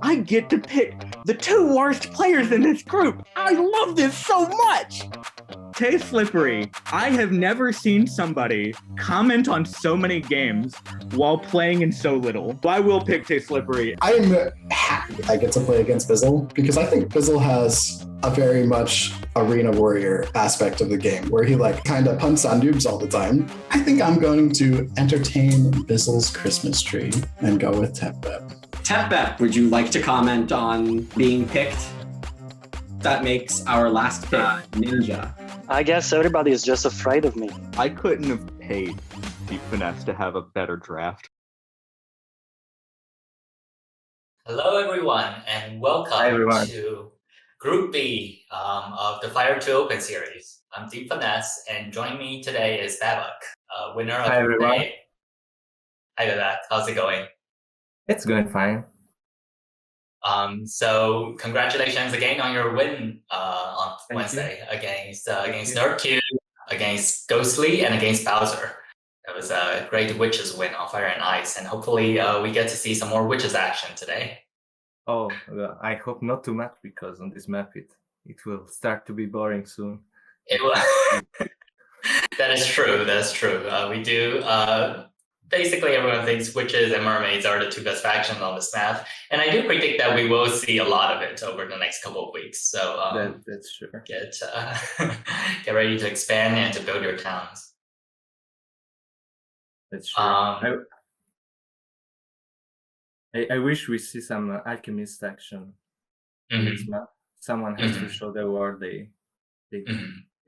I get to pick the two worst players in this group. I love this so much. Tay Slippery, I have never seen somebody comment on so many games while playing in so little. I will pick Tay Slippery. I'm happy I get to play against Bizzle because I think Bizzle has a very much arena warrior aspect of the game where he kind of punts on noobs all the time. I think I'm going to entertain Bizzle's Christmas tree and go with Tepbep. Tepbep, would you like to comment on being picked? That makes our last pick Ninja. I guess everybody is just afraid of me. I couldn't have paid DeepFinesse to have a better draft. Hello, everyone, and welcome to Group B of the Fire 2 Open Series. I'm DeepFinesse, and joining me today is Babbuc, winner of Group A. Hi, Babbuc. How's it going? It's going fine. So congratulations again on your win on Wednesday against NerdQ, against Ghostly, and against Bowser. That was a great Witches win on Fire and Ice, and hopefully we get to see some more Witches action today. Oh, well, I hope not too much, because on this map it will start to be boring soon. It will. That is true. That's true. We do. Basically, everyone thinks Witches and Mermaids are the two best factions on this map, and I do predict that we will see a lot of it over the next couple of weeks. So that's true. Get ready to expand and to build your towns. That's true. I wish we see some alchemist action in this map. Someone has to show the world they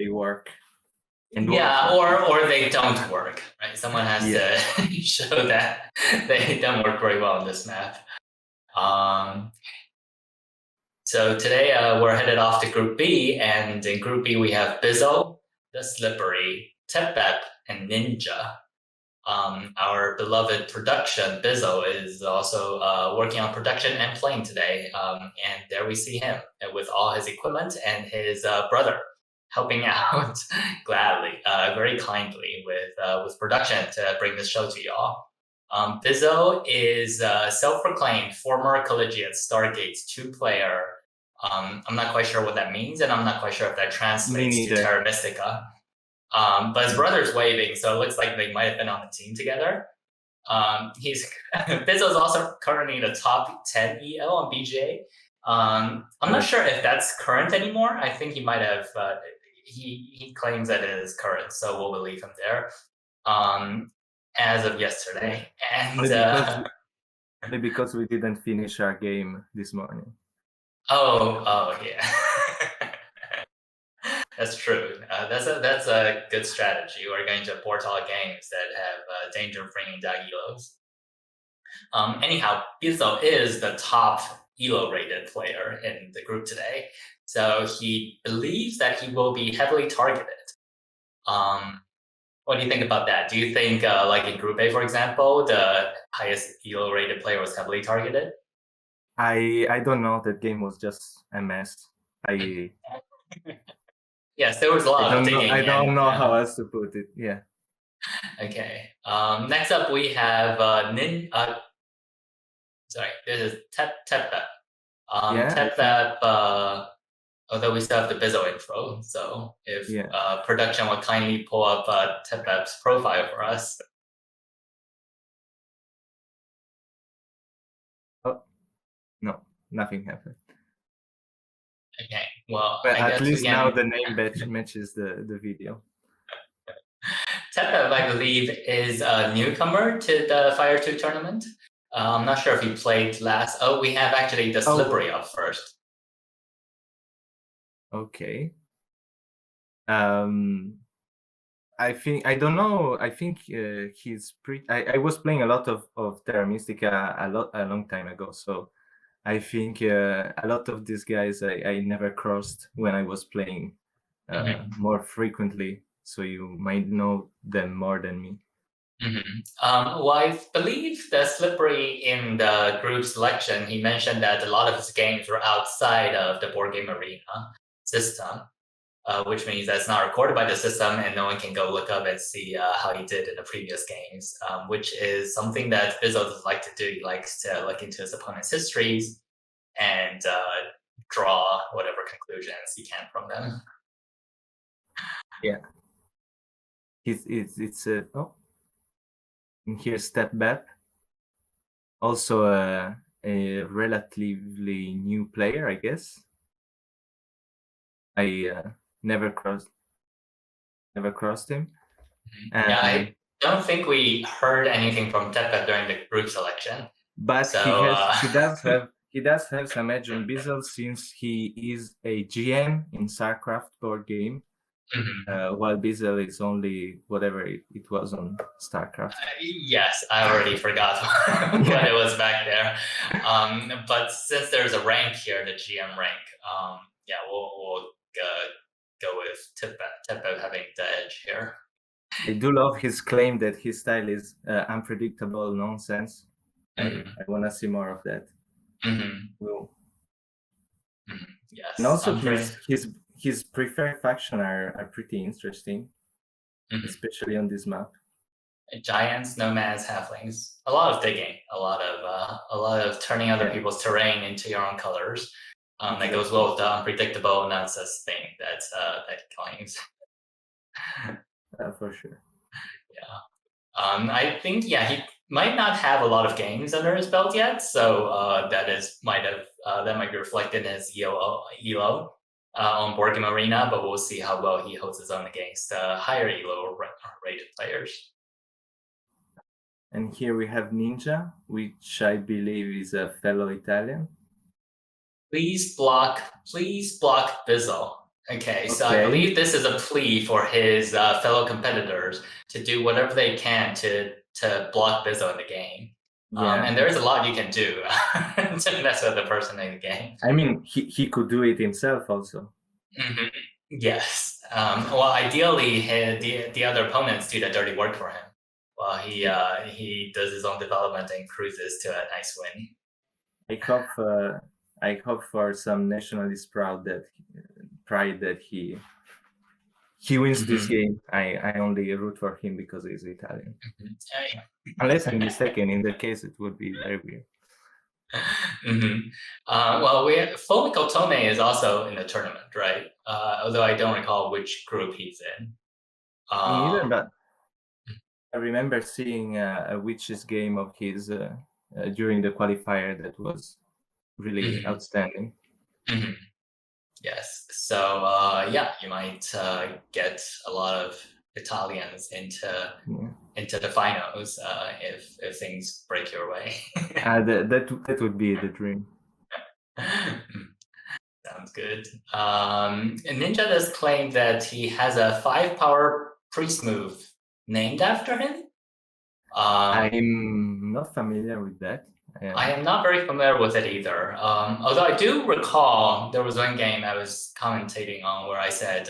work. Yeah, or they don't work, right? Someone has to show that they don't work very well on this map. So today we're headed off to Group B, and in Group B we have Bizzle, the Slippery, Tepbep, and Ninja. Our beloved production, Bizzle, is also working on production and playing today. And there we see him with all his equipment and his brother helping out gladly, very kindly with production to bring this show to y'all. Bizzle is a self-proclaimed former collegiate Stargates 2-player. I'm not quite sure what that means, and I'm not quite sure if that translates to Terra Mystica. But his brother's waving, so it looks like they might have been on the team together. Bizzle is also currently in the top 10 EL on BGA. I'm not sure if that's current anymore. I think he might have. He claims that it is current, so we'll believe him there. As of yesterday, and maybe because we didn't finish our game this morning. Oh yeah. That's true. That's a good strategy. We're going to abort all games that have danger of bringing down elos. Anyhow, Bizzle is the top elo rated player in the group today, so he believes that he will be heavily targeted. What do you think about that? Do you think, like in Group A, for example, the highest elo rated player was heavily targeted? I don't know. That game was just a mess. Yes, there was a lot of digging. I don't know how else to put it. Yeah. Okay. Next up, we have this is Tepbep. Tepbep. Although we still have the Bizzle intro, so if production would kindly pull up Tepbep's profile for us. Oh, no, nothing happened. Okay, well, but at least now the name matches the video. Tepbep, I believe, is a newcomer to the Fire 2 tournament. I'm not sure if he played last. Oh, we have actually the Slippery up first. Okay. I don't know. I think he's pretty. I was playing a lot of Terra Mystica a long time ago, so I think a lot of these guys I never crossed when I was playing more frequently, so you might know them more than me. Well, I believe the Slippery in the group selection, he mentioned that a lot of his games were outside of the board game arena system, which means that's not recorded by the system and no one can go look up and see how he did in the previous games, which is something that Bizzle does like to do. He likes to look into his opponent's histories and draw whatever conclusions you can from them. Yeah. It's oh, and here's Step Back, also a relatively new player, I guess. I never crossed him. Yeah, I don't think we heard anything from Tepa during the group selection. But So, he does have some edge on Bizzle, since he is a GM in StarCraft board game, while Bizzle is only whatever it was on StarCraft. Yes, I already forgot what it was back there. But since there's a rank here, the GM rank, yeah, we'll go with Tepa having the edge here. I do love his claim that his style is unpredictable nonsense. I want to see more of that. Will. Yes. And also his preferred faction are pretty interesting, especially on this map. Giants, nomads, halflings. A lot of digging, a lot of turning other people's terrain into your own colors. That goes well with the unpredictable nonsense thing that claims. For sure. Yeah. I think he might not have a lot of games under his belt yet, so that might be reflected in his ELO on Board Game Arena, but we'll see how well he holds his own against higher ELO rated players. And here we have Ninja, which I believe is a fellow Italian. Please block Bizzle. Okay, so I believe this is a plea for his fellow competitors to do whatever they can to block Bizzle in the game. And there's a lot you can do to mess with the person in the game. I mean, he could do it himself also. Yes. Well, ideally, the other opponents do the dirty work for him, while he does his own development and cruises to a nice win. I hope for some nationalist pride that he wins this game. I only root for him because he's Italian. Unless I'm mistaken, in that case it would be very weird. Well, Fumi Kotome is also in the tournament, right? Although I don't recall which group he's in. Neither, but I remember seeing a Witches game of his during the qualifier that was really outstanding. Yes. So you might get a lot of Italians into the finals if things break your way. That would be the dream. Sounds good. Ninja does claim that he has a 5-power priest move named after him. I'm not familiar with that. I am not very familiar with it either. Although I do recall there was one game I was commentating on where I said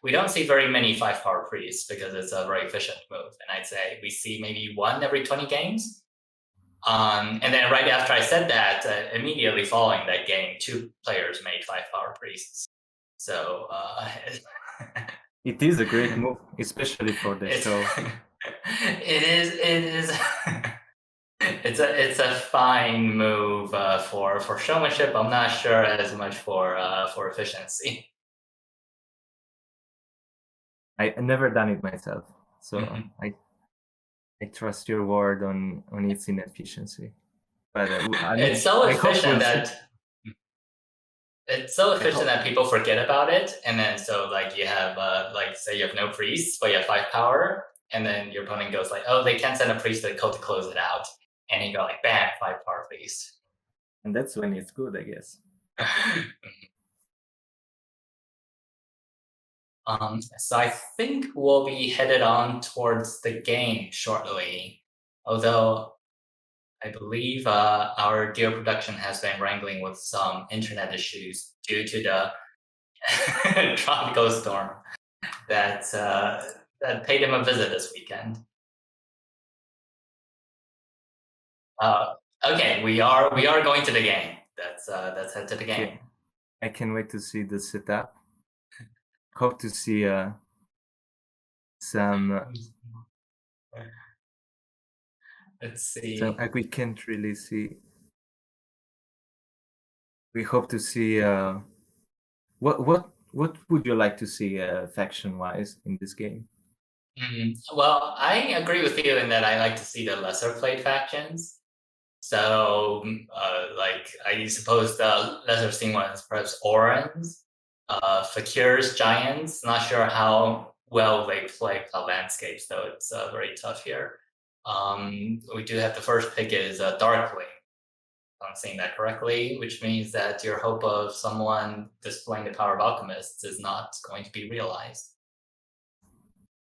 we don't see very many 5-power priests because it's a very efficient move. And I'd say we see maybe one every 20 games. And then right after I said that, immediately following that game, 2 players made 5-power priests. So it is a great move, especially for the show. It is. It's a fine move for showmanship. I'm not sure as much for efficiency. I've never done it myself, so I trust your word on its inefficiency. But it's so efficient that people forget about it, and then so like you have say you have no priests, but you have 5 power, and then your opponent goes like, oh, they can't send a priest to the code to close it out. And you go like, bam, 5-power priest. And that's when it's good, I guess. So I think we'll be headed on towards the game shortly. Although I believe our dear production has been wrangling with some internet issues due to the tropical storm that paid him a visit this weekend. Okay, we are going to the game. Let's head to the game. Okay. I can't wait to see the setup. Hope to see some. Let's see. So we can't really see. We hope to see. What would you like to see faction-wise in this game? Well, I agree with you in that I like to see the lesser played factions. So, like, I suppose the lesser seen ones, perhaps Orans, Fakirs, Giants. Not sure how well they play the landscapes, though. It's very tough here. We do have the first pick is Darkling. If I'm saying that correctly, which means that your hope of someone displaying the power of alchemists is not going to be realized.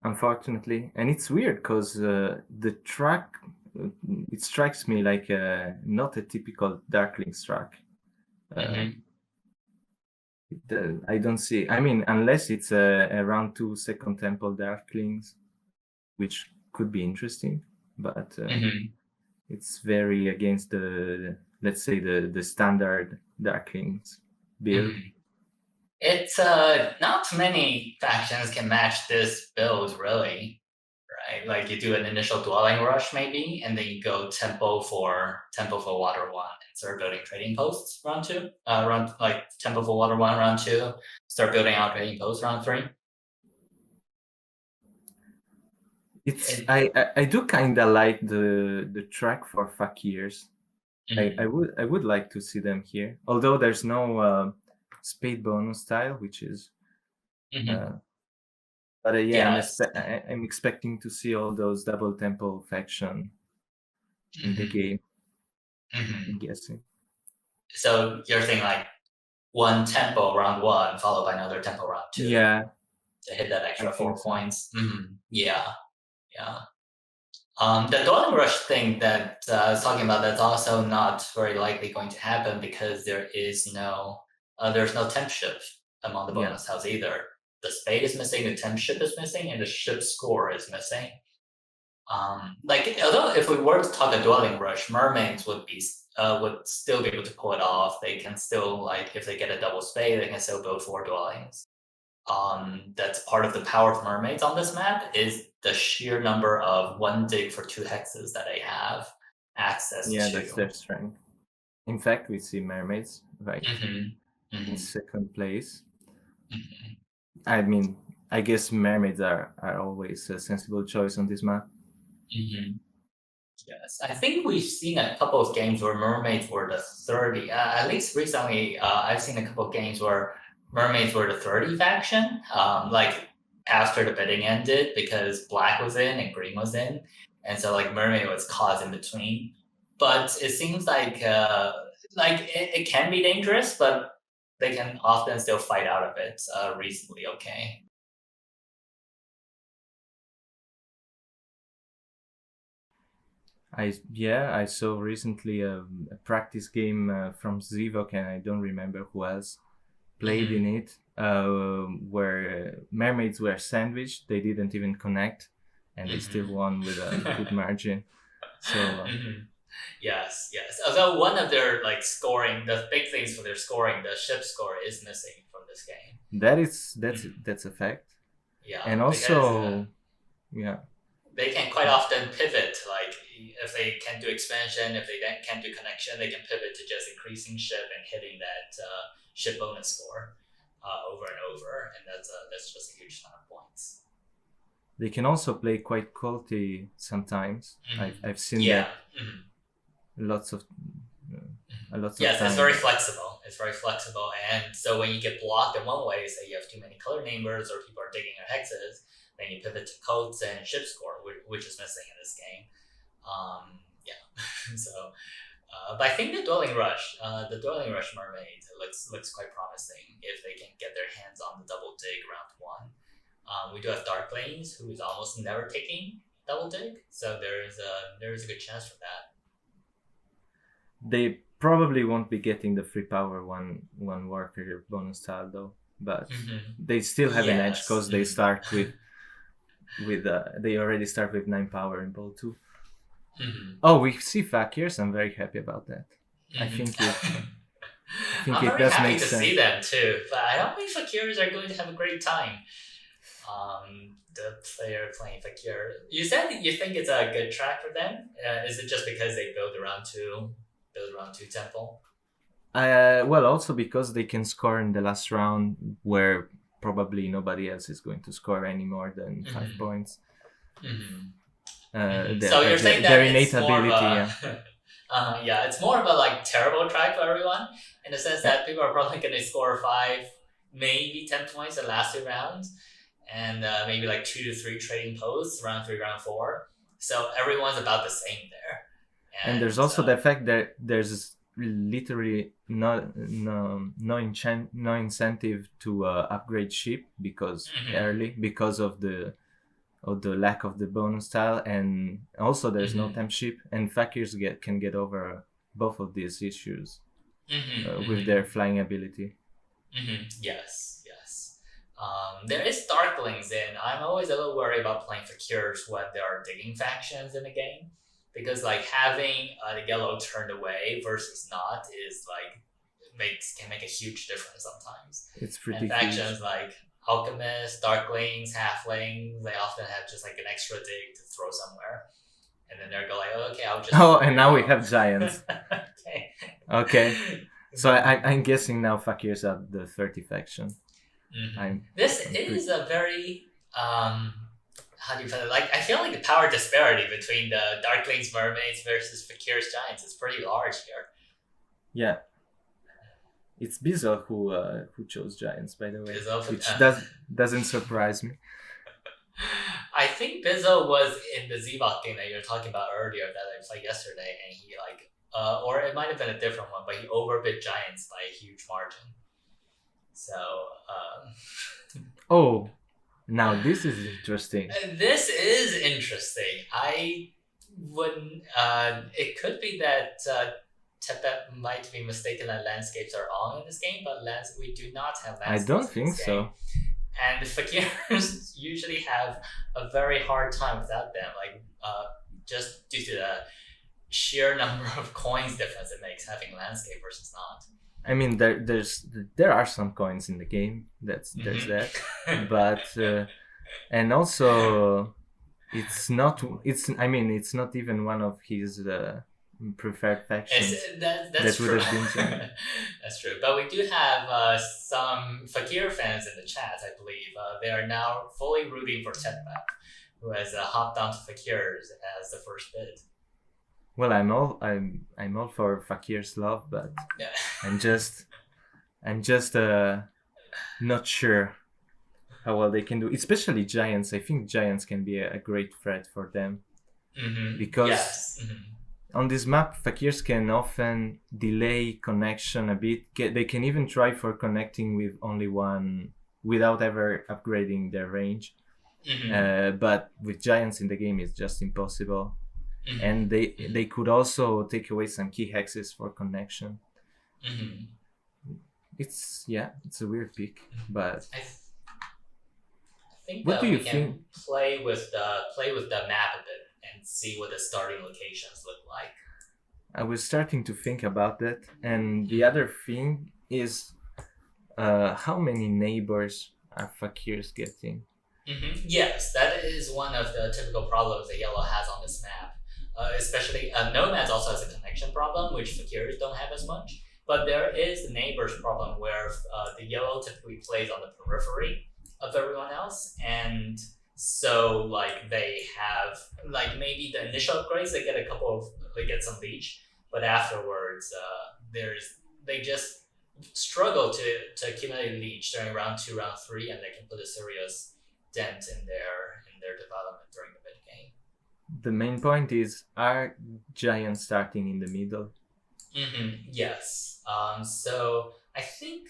Unfortunately, and it's weird because the track it strikes me like not a typical Darkling track. I don't see. I mean, unless it's around 2 Second Temple Darklings, which could be interesting, but it's very against the, let's say, the standard Darklings build. It's not many factions can match this build, really, right? Like you do an initial dwelling rush maybe, and then you go tempo for water 1 and start building trading posts round 2. Round like tempo for water 1 round 2, start building out trading posts round 3. It's I do kind of like the track for Fakirs. I would like to see them here, although there's no spade bonus style, which is but Yes. I'm expecting to see all those double tempo faction in the game. I'm guessing. So you're saying like 1 tempo round 1 followed by another tempo round 2. Yeah. To hit that extra I 4 think so. points. Yeah. The dwelling rush thing that I was talking about, that's also not very likely going to happen because there is no there's no temp ship among the bonus house either. The spade is missing, the temp ship is missing, and the ship score is missing. Like, although if we were to talk a dwelling rush, mermaids would still be able to pull it off. They can still, like, if they get a double spade, they can still build 4 dwellings. That's part of the power of mermaids on this map is the sheer number of 1 dig for 2 hexes that they have access to. Yeah, that's their strength. In fact, we see mermaids in second place. I mean, I guess mermaids are always a sensible choice on this map. Yes, I think we've seen a couple of games where mermaids were the 30. At least recently, I've seen a couple of games where mermaids were the 30 faction, like after the bidding ended because black was in and green was in, and so like mermaid was caught in between. But it seems like it can be dangerous, but they can often still fight out of it reasonably okay. I saw recently a practice game from Zivok, and I don't remember who else played in it, where mermaids were sandwiched. They didn't even connect, and they still won with a good margin. So yes. Although one of their like scoring, the big things for their scoring, the ship score is missing from this game. That's a fact. Yeah, and also because, they can quite often pivot. Like if they can't do expansion, if they can't do connection, they can pivot to just increasing ship and hitting that ship bonus score over and over, and that's just a huge ton of points. They can also play quite culty sometimes. I've seen that lots of yes, time. it's very flexible. And so when you get blocked in one way, say you have too many color namers or people are digging your hexes, then you pivot to codes and ship score, which is missing in this game. So, but I think the dwelling rush mermaid looks quite promising if they can get their hands on the double dig round 1. We do have Darklings, who is almost never taking double dig, so there is a good chance for that. They probably won't be getting the free power one worker bonus tile though, but they still have an edge because they start with they already start with 9 power in Bowl 2. Oh, we see Fakirs. I'm very happy about that. I think I'm it very does happy make to sense. see them too, but I don't think Fakirs are going to have a great time. The player playing Fakir. You said that you think it's a good track for them. Is it just because they build around 2 temple? Well, also because they can score in the last round, where probably nobody else is going to score any more than 5 points. So you're saying that their it's innate more ability, of a, yeah, it's more of a like terrible track for everyone in the sense that people are probably going to score 5, maybe 10 points in the last 2 rounds, and maybe like 2 to 3 trading posts, round 3, round 4. So everyone's about the same there. And there's also the fact that there's literally no incentive to upgrade ship because early because of the lack of the bonus tile, and also there's no temp ship, and Fakirs can get over both of these issues with their flying ability. Yes. There is Darklings in. I'm always a little worried about playing Fakirs when there are digging factions in the game, because like having the yellow turned away versus not is like can make a huge difference sometimes. It's pretty and factions like Alchemists, Darklings, Halflings, they often have just like an extra dig to throw somewhere. And then they're like, oh, okay, I'll just... Oh, and now we have Giants. Okay. So I'm guessing now Fakirs are the 30 faction. This is a very... how do you put it? Like, I feel like the power disparity between the Darklings, Mermaids versus Fakirs, Giants is pretty large here. Yeah. It's Bizzle who chose Giants, by the way, which doesn't surprise me. I think Bizzle was in the Zebok game that you were talking about earlier that I played yesterday, and he like, or it might have been a different one, but he overbid Giants by a huge margin. So, Oh, now this is interesting. This is interesting. I wouldn't. It could be that Tepet might be mistaken that landscapes are on in this game, but we do not have landscapes. I don't think so. And Fakirs usually have a very hard time without them, like just due to the sheer number of coins difference it makes having landscape versus not. I mean, there are some coins in the game. There's that, but and also it's not even one of his preferred factions. That's true. That's true. But we do have some Fakir fans in the chat, I believe. They are now fully rooting for Tetbap, who has hopped onto Fakirs as the first bid. Well, I'm all for Fakir's love, but yeah. I'm just not sure how well they can do, especially Giants. I think Giants can be a great threat for them because on this map, Fakirs can often delay connection a bit. They can even try for connecting with only one without ever upgrading their range. But with Giants in the game, it's just impossible. And they could also take away some key hexes for connection. It's a weird pick, but I think what do you we can think? Play with the map a bit and see what the starting locations look like. I was starting to think about that, and the other thing is how many neighbors are Fakirs getting? Yes, that is one of the typical problems that Yellow has on this map. Especially Nomads also has a connection problem, which Fakirs don't have as much. But there is the neighbors problem where the Yellow typically plays on the periphery of everyone else, and so like they have like maybe the initial upgrades they get some leech, but afterwards they just struggle to accumulate leech during round 2, round 3, and they can put a serious dent in their development during the mid game. The main point is, are Giants starting in the middle? Yes. So I think,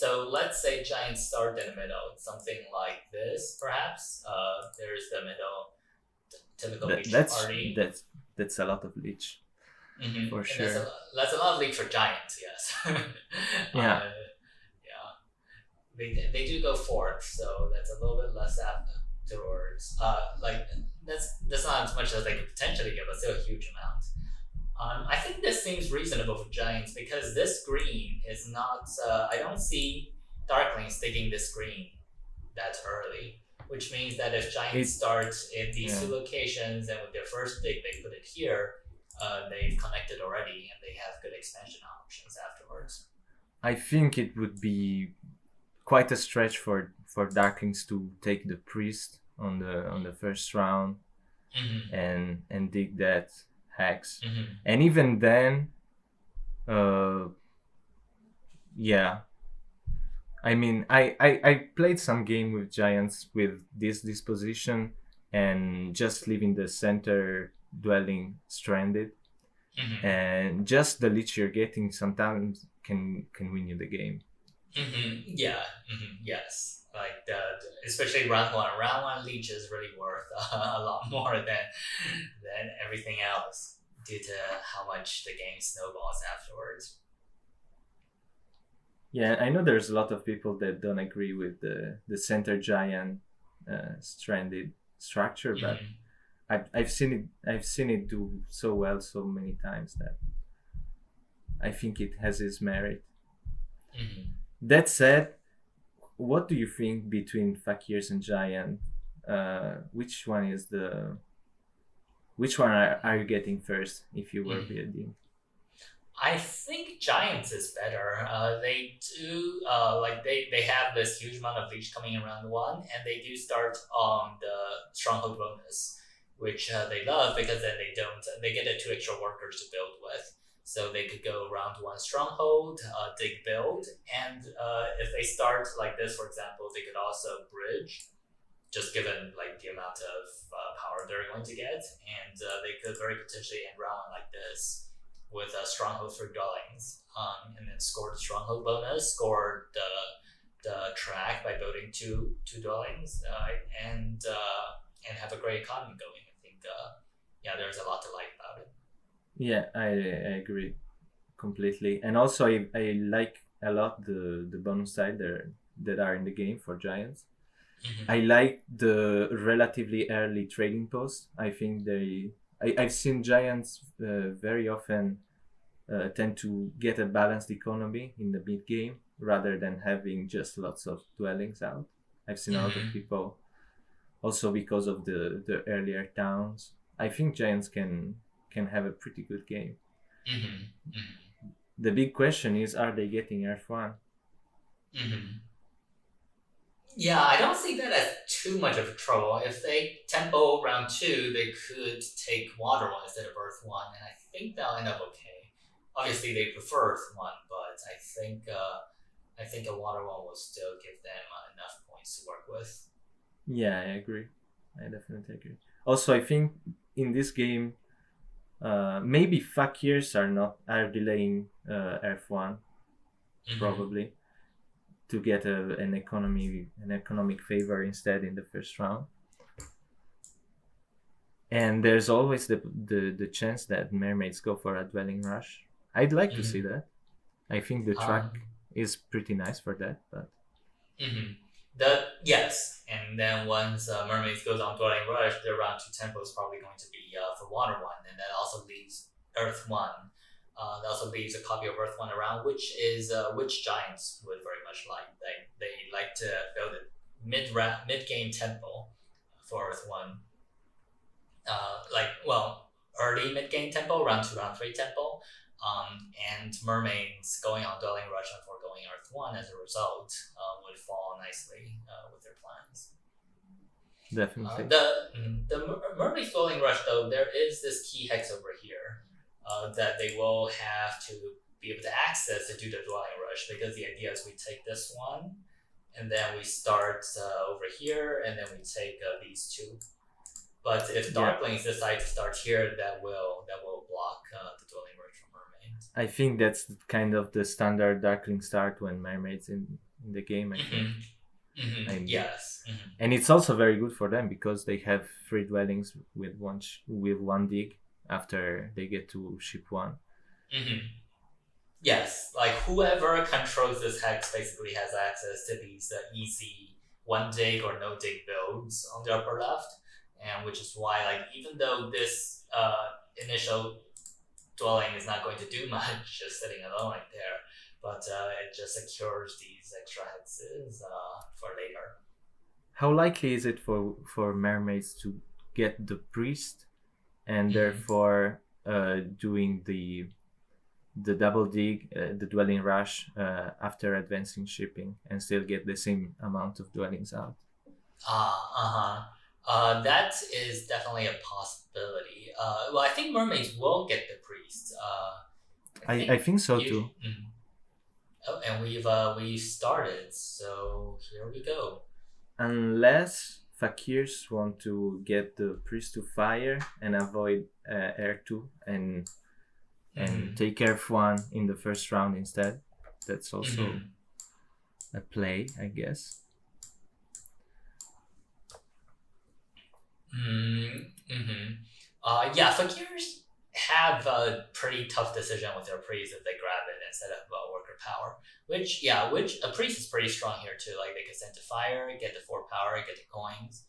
let's say Giants start in the middle, something like this, perhaps. There's the middle, typical leech party. That's a lot of leech, for and sure. That's a lot of leech for Giants, yes. Yeah. They do go 4th, so that's a little bit less afterwards. That's not as much as they could potentially get, but still a huge amount. I think this seems reasonable for Giants because this green is not. I don't see Darklings digging this green that early, which means that if Giants start in these 2 locations and with their first dig they put it here, they've connected already and they have good expansion options afterwards. I think it would be quite a stretch for Darklings to take the priest on the first round and dig that hex. And even then, yeah. I mean, I played some game with Giants with this disposition and just leaving the center dwelling stranded. And just the leech you're getting sometimes can win you the game. Yeah. Yes. Like especially round one leech is really worth a lot more than everything else due to how much the game snowballs afterwards. Yeah, I know there's a lot of people that don't agree with the center giant stranded structure, but I've seen it do so well so many times that I think it has its merit. That said, what do you think between Fakirs and Giant? Which one are you getting first if you were building? I think Giants is better. They do they have this huge amount of leech coming in round one, and they do start on the stronghold bonus, which they love because then they get the 2 extra workers to build with. So they could go round one stronghold, dig build, and if they start like this, for example, they could also bridge, just given like the amount of power they're going to get, and they could very potentially end round one like this with a stronghold 3 dwellings, and then score the stronghold bonus, score the track by building two dwellings, and have a great economy going. I think there's a lot to like about it. Yeah, I agree completely, and also I like a lot the bonus side that are in the game for Giants. I like the relatively early trading posts. I think I've seen Giants very often tend to get a balanced economy in the mid game rather than having just lots of dwellings out. I've seen a lot of people also because of the earlier towns. I think Giants can have a pretty good game. The big question is, are they getting Earth 1? Yeah, I don't see that as too much of a trouble. If they tempo round 2, they could take Water 1 instead of Earth 1, and I think they'll end up okay. Obviously, they prefer Earth 1, but I think a Water 1 will still give them enough points to work with. Yeah, I agree. I definitely agree. Also, I think in this game, maybe Fakirs are delaying Earth 1, probably, to get an economic favor instead in the first round. And there's always the chance that mermaids go for a dwelling rush. I'd like to see that. I think the track is pretty nice for that, but yes, and then once mermaids goes on dwelling rush, their round 2 tempo is probably going to be for Water 1, and that also leaves Earth 1. That also leaves a copy of Earth 1 around, which Giants would very much like. They like to build a mid-game tempo for Earth 1. Early mid-game tempo, round 2, round 3 tempo, and mermaids going on dwelling rush and foregoing Earth 1 as a result would fall nicely with their plans. Definitely. The mermaid dwelling rush, though, there is this key hex over here that they will have to be able to access to do the dwelling rush, because the idea is we take this one and then we start over here and then we take these 2. But if Darklings decide to start here, that will block the dwelling rush from mermaids. I think that's kind of the standard Darkling start when mermaids in the game, I think. Yes. And it's also very good for them because they have 3 dwellings with one dig after they get to ship 1. Yes, like whoever controls this hex basically has access to these easy 1 dig or no dig builds on the upper left, and which is why, like, even though this initial dwelling is not going to do much, just sitting alone right there, but it just secures these extra hexes for later. How likely is it for mermaids to get the priest and therefore doing the double dig, the dwelling rush after advancing shipping, and still get the same amount of dwellings out. That is definitely a possibility. Well, I think mermaids will get the priests. I think so too. Oh, and we've started, so here we go. Unless fakirs want to get the priest to fire and avoid air 2 and take F1 in the first round instead. That's also a play, I guess. Yeah, fakirs have a pretty tough decision with their priest if they grab it instead of worker power. Which a priest is pretty strong here too. Like they could send to fire, get the 4 power, get the coins.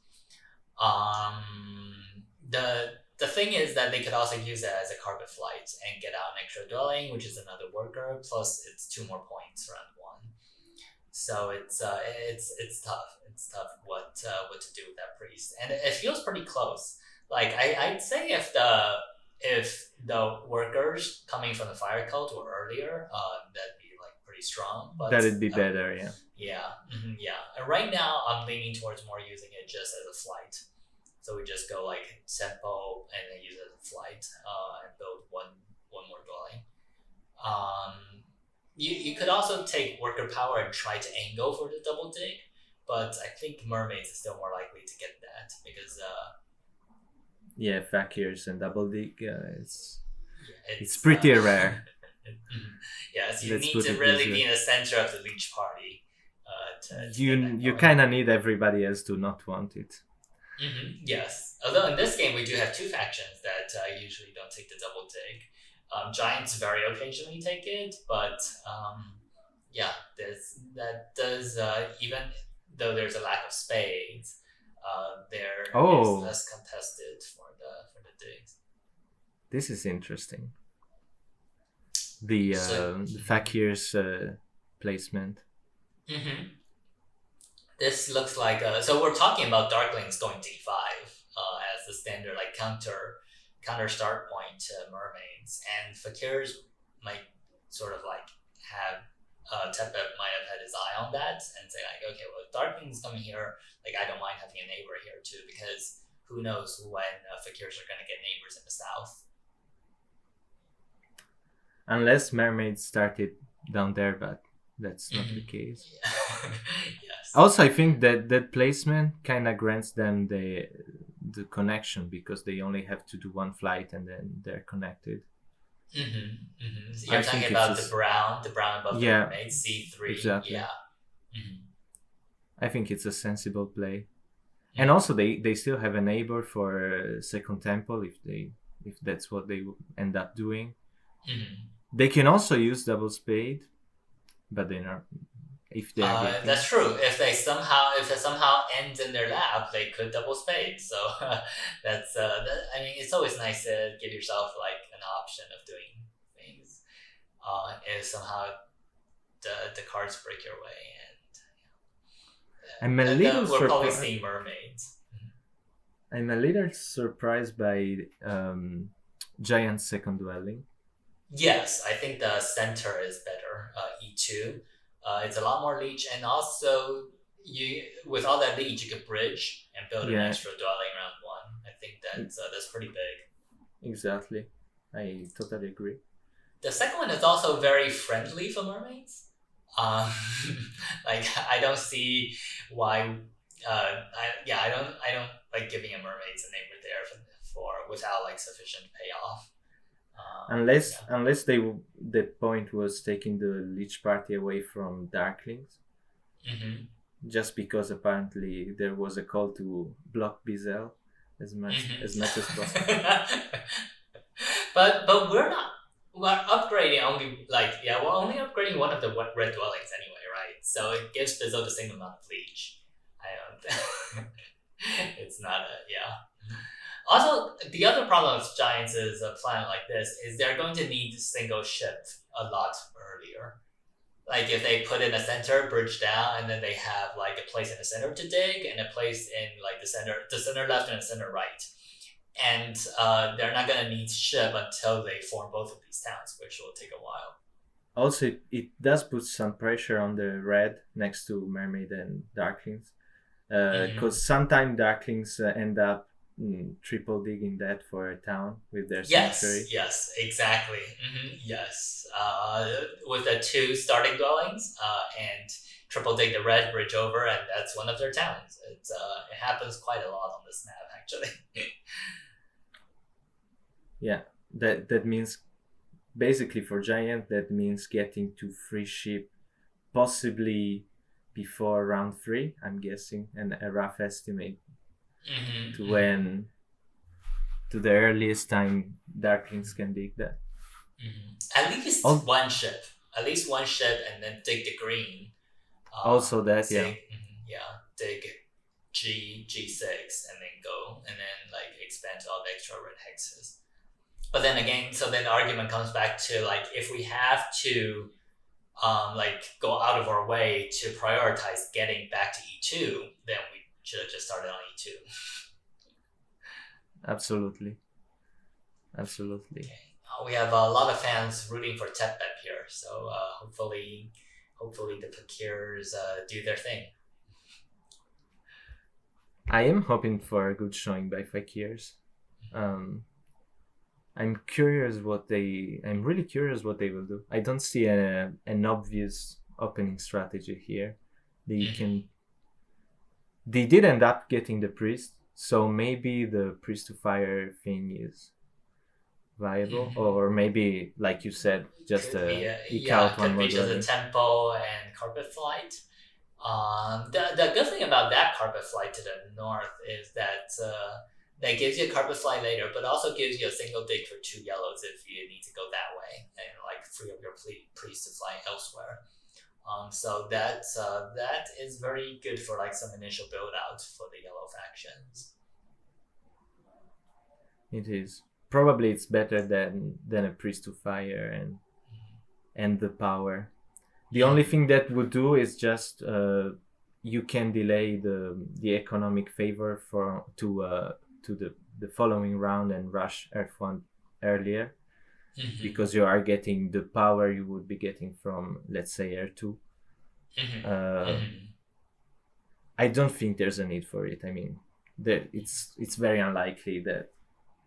The thing is that they could also use it as a carpet flight and get out an extra dwelling, which is another worker. Plus, it's 2 more points round 1. So it's tough. It's tough what to do with that priest, and it feels pretty close. Like I'd say if the workers coming from the fire cult were earlier, that'd be like pretty strong. But that'd be better, yeah. Yeah. And right now, I'm leaning towards more using it just as a flight. So we just go like tempo and then use it as a flight and build one more dwelling. You could also take worker power and try to angle for the double dig, but I think mermaids is still more likely to get that because fakirs and double dig, it's pretty rare. Yes, you need to really be in the center of the leech party. You kind of need everybody else to not want it. Yes, although in this game we do have 2 factions that usually don't take the double dig. Giants very occasionally take it, but that does even though there's a lack of spades, there is less contested for the digs. This is interesting. The fakirs placement. This looks like so we're talking about Darklings going D5 as the standard like counter start point to mermaids, and fakirs might sort of like have Tepep might have had his eye on that and say like, okay, well, if Darkling's coming here, like I don't mind having a neighbor here too, because who knows when fakirs are going to get neighbors in the south. Unless mermaids started down there, but that's not the case. Yes. Also, I think that placement kind of grants them the connection because they only have to do 1 flight and then they're connected. So you're talking about the brown above the mermaids, C3. Exactly. Yeah. I think it's a sensible play. And also they still have a neighbor for second temple if that's what they end up doing. They can also use double spade, but they're not. If they that's true. If it somehow ends in their lap, they could double spade. So that's I mean, it's always nice to give yourself like an option of doing things. If somehow the cards break your way, and we're probably seeing mermaids. I'm a little surprised by giant second dwelling. Yes, I think the center is better. E2. It's a lot more leech, and also with all that leech, you could bridge and build an extra dwelling round 1. I think that's pretty big. Exactly, I totally agree. The second one is also very friendly for mermaids. Like I don't see why. I don't like giving a mermaids a neighbor there for without like sufficient payoff. Unless the point was taking the leech party away from Darklings, just because apparently there was a call to block Bizel as much as possible. but we're upgrading only we're only upgrading one of the red dwellings anyway, right? So it gives Bizel the same amount of leech. I don't. It's not Also, the other problem with Giants is a planet like this is they're going to need single ship a lot earlier. Like if they put in a center, bridge down, and then they have like a place in the center to dig and a place in like the center left and the center right. and they're not gonna need ship until they form both of these towns, which will take a while. Also, it does put some pressure on the red next to Mermaid and Darklings, because sometimes Darklings end up triple digging that for a town with their sanctuary. Yes, exactly. Yes, with the 2 starting dwellings, and triple dig the red bridge over, and that's one of their towns. It happens quite a lot on this map, actually. Yeah, that means basically for Giant, that means getting to free ship possibly before round 3, I'm guessing, and a rough estimate to the earliest time Darklings can dig that. At least one ship, and then dig the green. Also that, dig G6, and then go, and then like expand to all the extra red hexes. But then again, so then the argument comes back to like, if we have to like go out of our way to prioritize getting back to E2, then we should have just started on E2. Absolutely. Okay. We have a lot of fans rooting for Tepep here, so hopefully the Fakir's do their thing. I am hoping for a good showing by Fakirs. I'm really curious what they will do. I don't see an obvious opening strategy here. They did end up getting the priest, so maybe the priest to fire thing is viable, or maybe, like you said, just eke out one more could be just a tempo and carpet flight. The good thing about that carpet flight to the north is that that gives you a carpet flight later, but also gives you a single dig for 2 yellows if you need to go that way, and like free up your priest to fly elsewhere. So that is very good for like some initial build out for the yellow factions. It is. Probably it's better than a priest to fire and the power. The only thing that would do is just you can delay the economic favor to the following round and rush Earth-1 earlier, because you are getting the power you would be getting from, let's say, Earth-2. I don't think there's a need for it. I mean, it's very unlikely that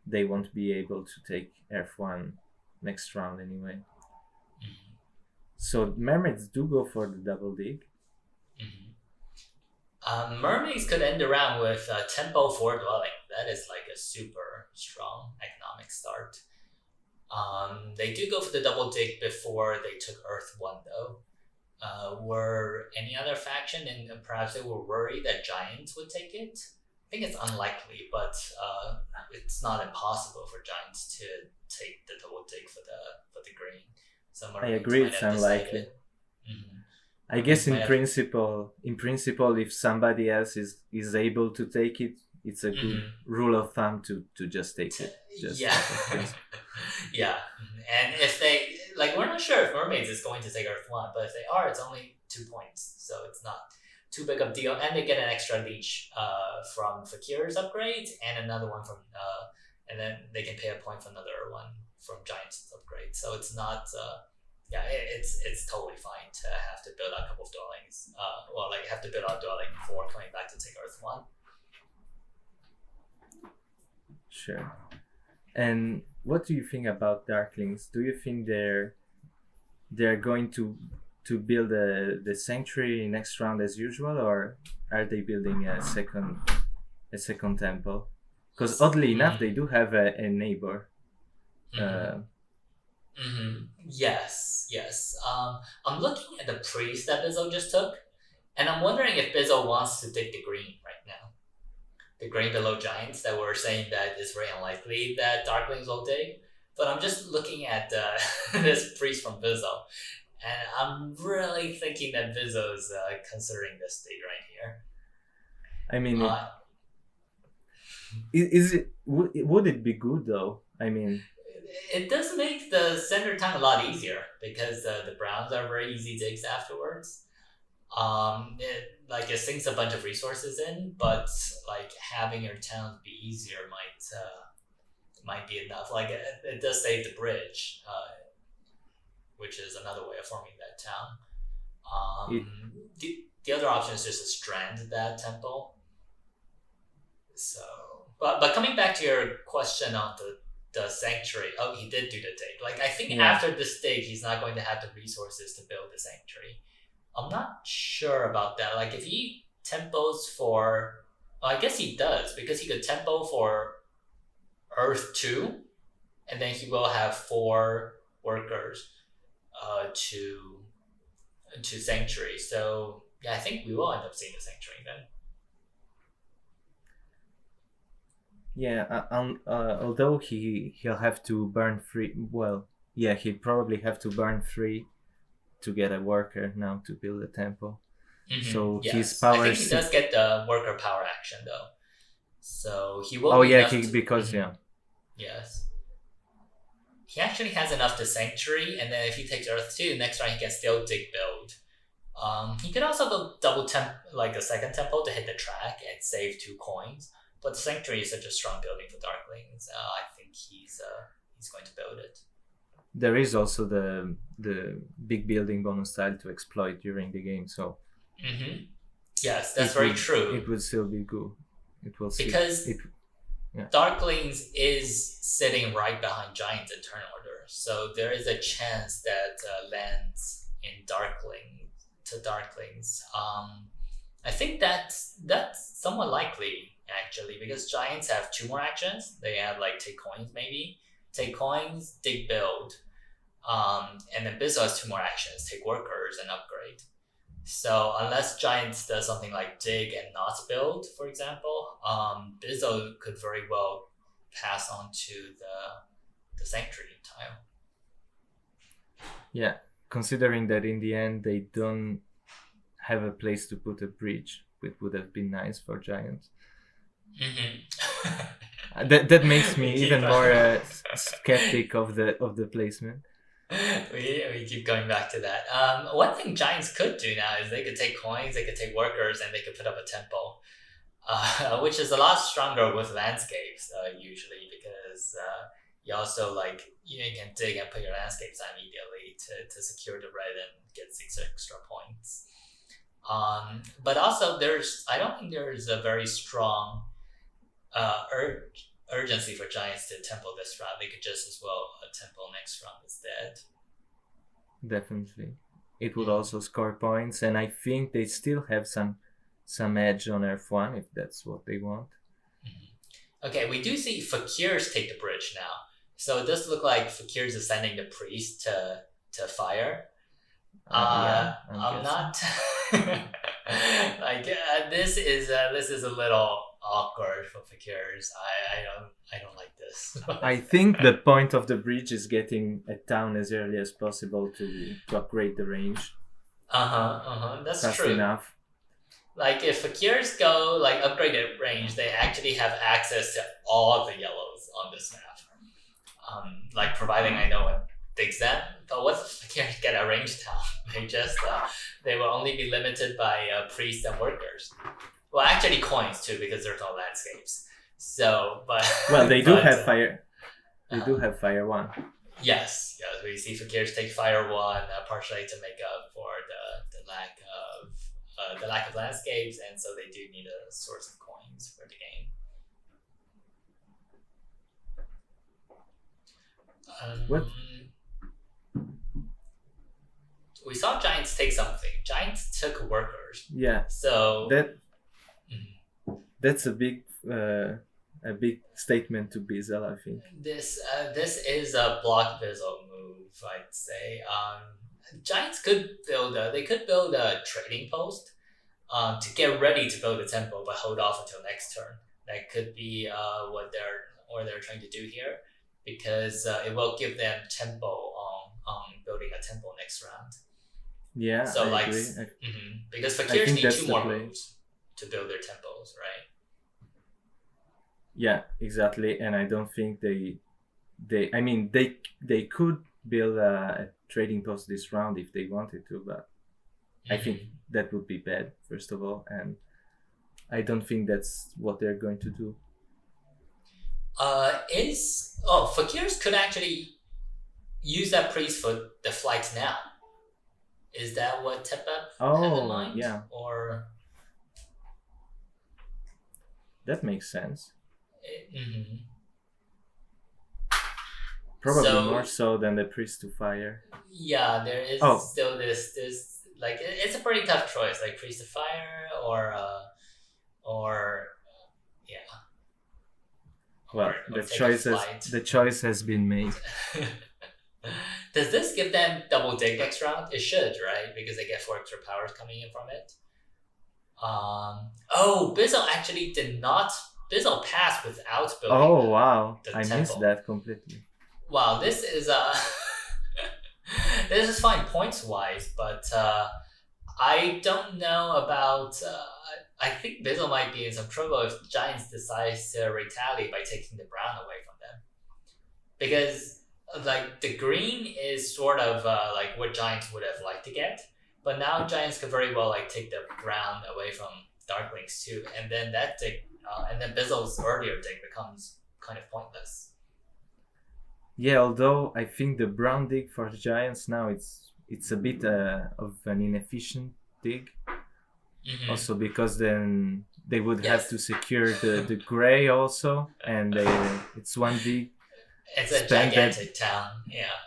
they won't be able to take Earth-1 next round anyway. So mermaids do go for the double dig. Mermaids could end the round with tempo 4 dwelling. That is like a super strong economic start. They do go for the double dig before they took Earth-1 though. Were any other faction, and perhaps they were worried that Giants would take it? I think it's unlikely, but it's not impossible for Giants to take the double dig for the green. So I agree, it's unlikely. I guess in principle, if somebody else is able to take it, it's a good rule of thumb to just take it. Yeah. And if they, like, we're not sure if Mermaids is going to take Earth-1, but if they are, it's only 2 points, so it's not too big of a deal. And they get an extra leech from Fakir's upgrade, and another one from, and then they can pay a point for another one from Giant's upgrade. So it's not, it's totally fine to have to build out a couple of dwellings. Have to build out a dwelling before coming back to take Earth-1. Sure. And what do you think about Darklings? Do you think they're going to build the sanctuary next round as usual, or are they building a second temple? Because oddly enough, they do have a neighbor. Yes. I'm looking at the priest that Bizzo just took, and I'm wondering if Bizzo wants to dig the green right now. The green below Giants that we're saying that is very unlikely that Darklings will dig. But I'm just looking at this priest from Bizzo, and I'm really thinking that Bizzo's considering this dig right here. I mean, would it be good though? I mean, it does make the center town a lot easier because the Browns are very easy digs afterwards. It sinks a bunch of resources in, but like having your town be easier might might be enough. Like it does save the bridge, which is another way of forming that town. The other option is just to strand that temple. So, but coming back to your question on the sanctuary, he did do the dig. Like I think after this dig, he's not going to have the resources to build the sanctuary. I'm not sure about that. Like if he tempos for, I guess he does, because he could tempo for Earth 2, and then he will have 4 workers to sanctuary. So yeah, I think we will end up seeing the sanctuary then. Yeah, although he'll have to burn 3. Well, yeah, he'd probably have to burn 3 to get a worker now to build a temple. Mm-hmm. So yes. his power. I think he does get the worker power action though, so he will. Oh yeah, because Yes, he actually has enough to sanctuary, and then if he takes Earth 2, next round he can still dig build. He could also go double temp, like a second temple to hit the track and save 2 coins. But the sanctuary is such a strong building for Darklings. I think he's going to build it. There is also the big building bonus tile to exploit during the game, so. Mm-hmm. Yes, that's very true. It would still be good. It will because Darklings is sitting right behind Giants in turn order, so there is a chance that lands in Darklings. I think that's somewhat likely actually, because Giants have 2 more actions. They have like take coins, maybe take coins, dig build, and then Bizzle has 2 more actions: take workers and upgrade. So unless Giants does something like dig and not build, for example, Bizzle could very well pass on to the sanctuary tile. Yeah, considering that in the end they don't have a place to put a bridge, which would have been nice for Giants. Mm-hmm. That makes me even more skeptic of the placement. We keep going back to that. One thing Giants could do now is they could take coins, they could take workers, and they could put up a temple, which is a lot stronger with landscapes usually, because you also you can dig and put your landscapes on immediately to secure the red and get 6 extra points. But also I don't think there's a very strong urgency for Giants to temple this round. They could just as well temple next round instead. Definitely. It would also score points, and I think they still have some edge on F1 if that's what they want. Mm-hmm. Okay, we do see Fakirs take the bridge now. So it does look like Fakirs is sending the priest to fire. I'm not this is a little awkward for Fakirs. I don't like this. I think the point of the bridge is getting a town as early as possible to upgrade the range. That's Fast true. enough. Like if Fakirs go upgrade their range, they actually have access to all the yellows on this map. Providing I know what digs them. But once Fakirs get a range town, they will only be limited by priests and workers. Well, actually coins too, because there's no landscapes. So, they do have fire. They do have fire 1. Yes. We see Fakirs take fire 1, partially to make up for the lack of landscapes, and so they do need a source of coins for the game. What? We saw Giants take something. Giants took workers. Yeah. So that's a big statement to Bizzle, I think. This is a block Bizzle move, I'd say. Giants could build a trading post to get ready to build a temple, but hold off until next turn. That could be what they're trying to do here, because it will give them tempo on building a temple next round. Yeah, so I agree. Because Fakirs need 2 more moves to build their temples, right? Yeah, exactly. And I don't think they could build a trading post this round if they wanted to, but I think that would be bad, first of all, and I don't think that's what they're going to do. Fakirs could actually use that priest for the flight now. Is that what Tepep have in mind? Yeah. Or That makes sense. mhm. Probably So- more so than the priest to fire. Yeah, there is Oh. still this like it's a pretty tough choice, like priest of fire or yeah. Well, or take a flight. the choice has been made. Does this give them double dig next round? It should, right? Because they get 4 extra powers coming in from it. Bizzle actually did not. Bizzle passed without building. Oh wow, the I temple. missed that completely. Wow, this is this is fine points wise, but I don't know about. I think Bizzle might be in some trouble if Giants decides to retaliate by taking the brown away from them, because like the green is sort of like what Giants would have liked to get, but now Giants could very well like take the brown away from Darklings too, and then that dig, and then Bizzle's earlier dig becomes kind of pointless. Yeah, although I think the brown dig for the Giants now it's a bit of an inefficient dig. Mhm. Also because then they would Yes. have to secure the gray also, and it's one dig. It's a Spend that- gigantic town, yeah.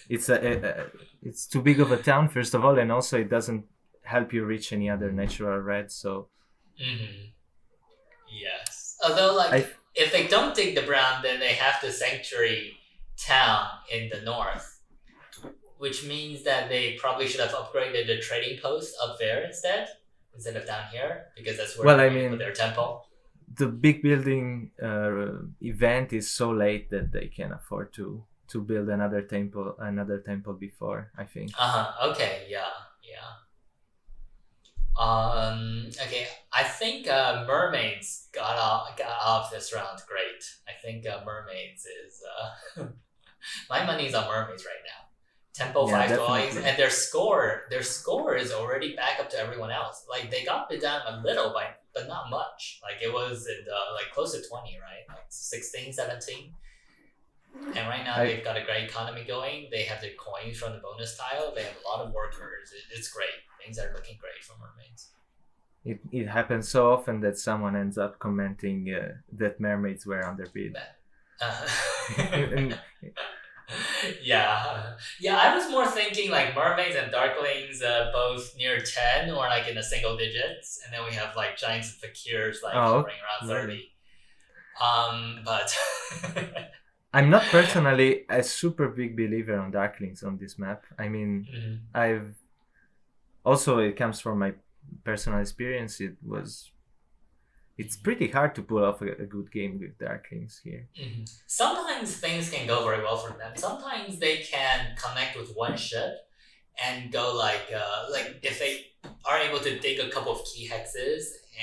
It's too big of a town first of all, and also it doesn't help you reach any other natural red. So Mm-hmm. Yes. Although, like, if they don't dig the brown, then they have the sanctuary town in the north, which means that they probably should have upgraded the trading post up there instead of down here, because that's where Well, they I mean- put their temple. the big building event is so late that they can afford to build another temple before, I think. Okay. Yeah. Okay. I think mermaids got off this round great. I think mermaids is my money's on mermaids right now. Tempo Yeah, 5 dwellings, definitely. and their score is already back up to everyone else. Like they got it down a little but not much. Like it was like close to 20, right? Like 16, 17. And right now they've got a great economy going. They have the coins from the bonus tile. They have a lot of workers. It's great. Things are looking great for mermaids. It happens so often that someone ends up commenting that mermaids were underbid. And- Yeah. I was more thinking like mermaids and darklings both near 10 or like in the single digits, and then we have like giants and fakirs like hovering around 30. But I'm not personally a super big believer on darklings on this map. I mean, Mhm. it comes from my personal experience. It's pretty hard to pull off a good game with darklings here. Mhm. Sometimes things can go very well for them. Sometimes they can connect with one ship and go like if they are able to dig a couple of key hexes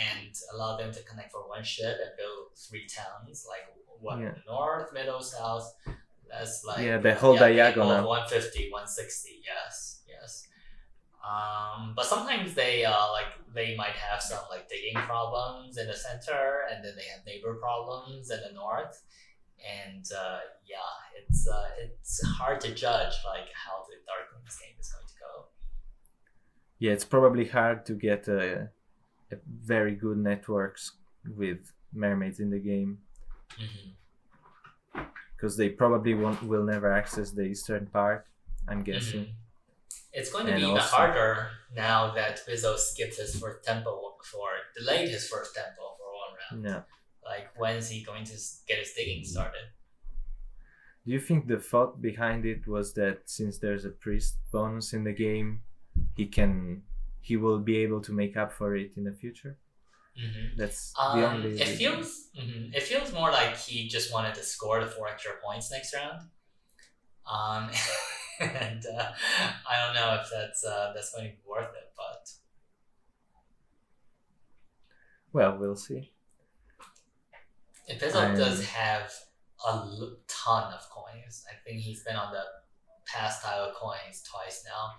and allow them to connect for one ship and build 3 towns, like one Yeah. north, middle, south. That's like The whole both diagonal. 150, 160. Yes. But sometimes they might have some like digging problems in the center, and then they have neighbor problems in the north, and it's hard to judge like how the Darklings game is going to go. Yeah, it's probably hard to get a very good networks with mermaids in the game, because they probably will never access the eastern part, I'm guessing. It's going to And be even also- harder now that Bizzo skipped his first tempo delayed his first tempo for 1 round. Yeah. Like, when is he going to get his digging started? Do you think the thought behind it was that since there's a priest bonus in the game, he will be able to make up for it in the future? That's the only. It feels more like he just wanted to score the 4 extra points next round. And I don't know if that's going to be worth it, but Well, we'll see. Episode does have a ton of coins. I think he's been on the past tile of coins twice now,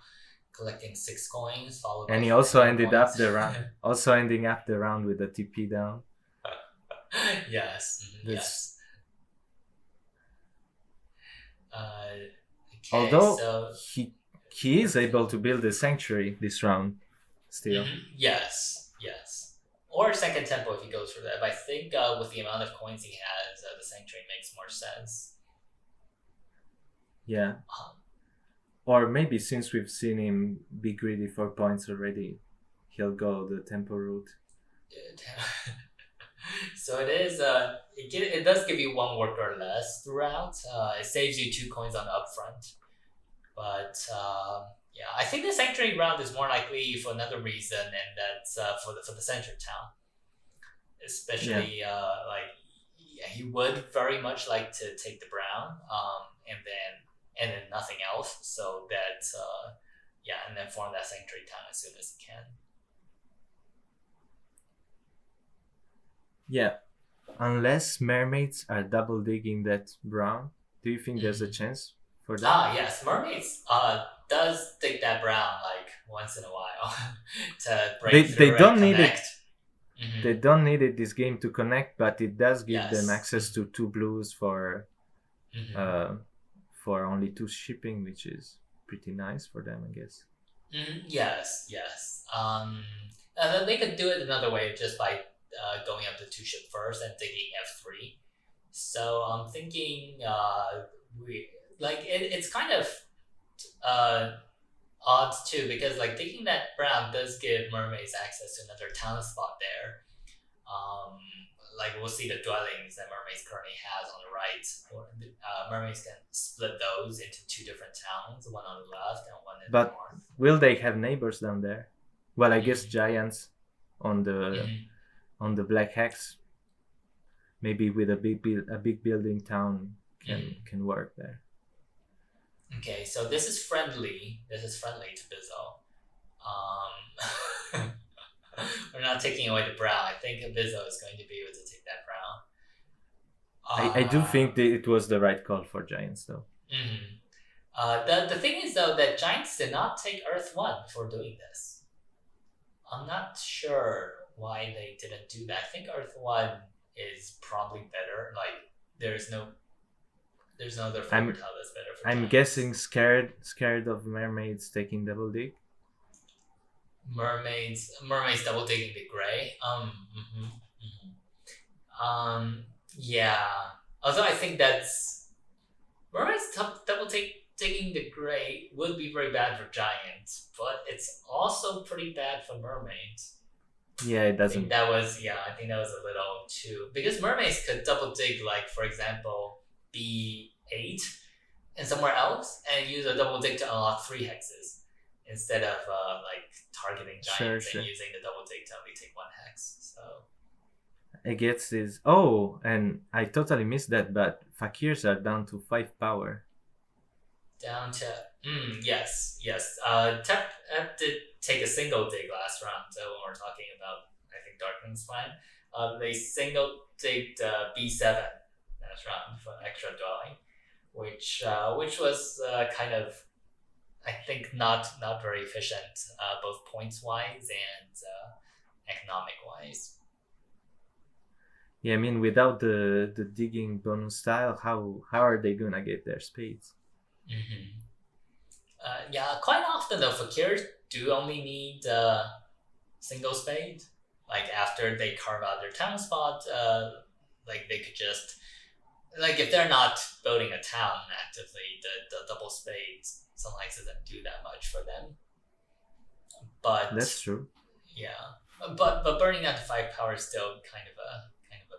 collecting 6 coins, followed And by he also 4 ending coins. up the round with a TP down. Yes. That's- Okay, Although so he is able to build a sanctuary this round still. yes. Or second temple if he goes for that. But I think with the amount of coins he has, the sanctuary makes more sense. Yeah. Or maybe since we've seen him be greedy for points already, he'll go the temple route. So it is. It does give you one worker less throughout. It saves you 2 coins on the upfront. But yeah, I think the sanctuary round is more likely for another reason, and that's for the center town. Especially he would very much like to take the brown, and then nothing else. So that and then form that sanctuary town as soon as he can. Yeah, unless mermaids are double digging that brown, do you think there's a chance for that? Yes, mermaids does dig that brown like once in a while to break through they don't and need connect. it. They don't need it this game to connect, but it does give them Yes. access to 2 blues for only 2 shipping, which is pretty nice for them, I guess. Yes. And then they could do it another way just by going up the 2 ship first and digging F3. So I'm thinking it's kind of odd too, because like digging that brown does give mermaids access to another town spot there. Like we'll see the dwellings that mermaids currently has on the right, or mermaids can split those into 2 different towns, one on the left and one in the But north. will they have neighbors down there? Well, I guess giants on the Black Hex. Maybe with a big building town can work there. Okay, so this is friendly. This is friendly to Bizzo. We're not taking away the brown. I think Bizzo is going to be able to take that brown. I do think that it was the right call for giants, though. The thing is, though, that giants did not take Earth 1 before doing this. I'm not sure why they didn't do that. I think Earth 1 is probably better. Like, there's no other flavor tile that's better for I'm giants. guessing scared of mermaids taking double dig. Mermaids double digging the gray. Yeah. Although I think that's mermaids double digging the gray would be very bad for giants, but it's also pretty bad for mermaids. Yeah, it doesn't. I think that was a little too, because mermaids could double dig, like for example B8 and somewhere else, and use a double dig to unlock 3 hexes instead of targeting giants Sure. and using the double dig to only take 1 hex. So I guess is and I totally missed that, but fakirs are down to 5 power. down to yes. Tep did take a single dig last round. So when we're talking about, I think Darkman's fine. They single digged B7 last round for extra dwelling, which was kind of, I think, not very efficient, both points wise and economic wise. Yeah, I mean, without the digging bonus style, how are they gonna get their spades? Quite often though, fakirs do only need single spade. Like after they carve out their town spot, they could just, if they're not building a town actively, the double spades sometimes doesn't do that much for them. But that's true. Yeah, but burning down to 5 power is still kind of a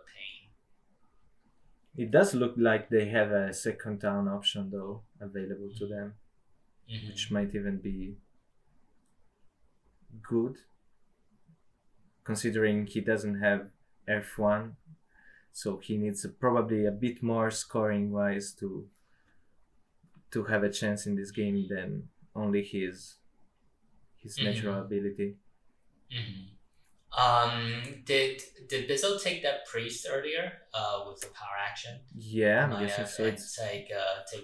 pain. It does look like they have a second town option though available to them, which might even be good, considering he doesn't have F1, so he needs probably a bit more scoring wise to have a chance in this game than only his natural ability. Did Bizzo take that priest earlier with the power action? Yeah, I'm guessing so. And take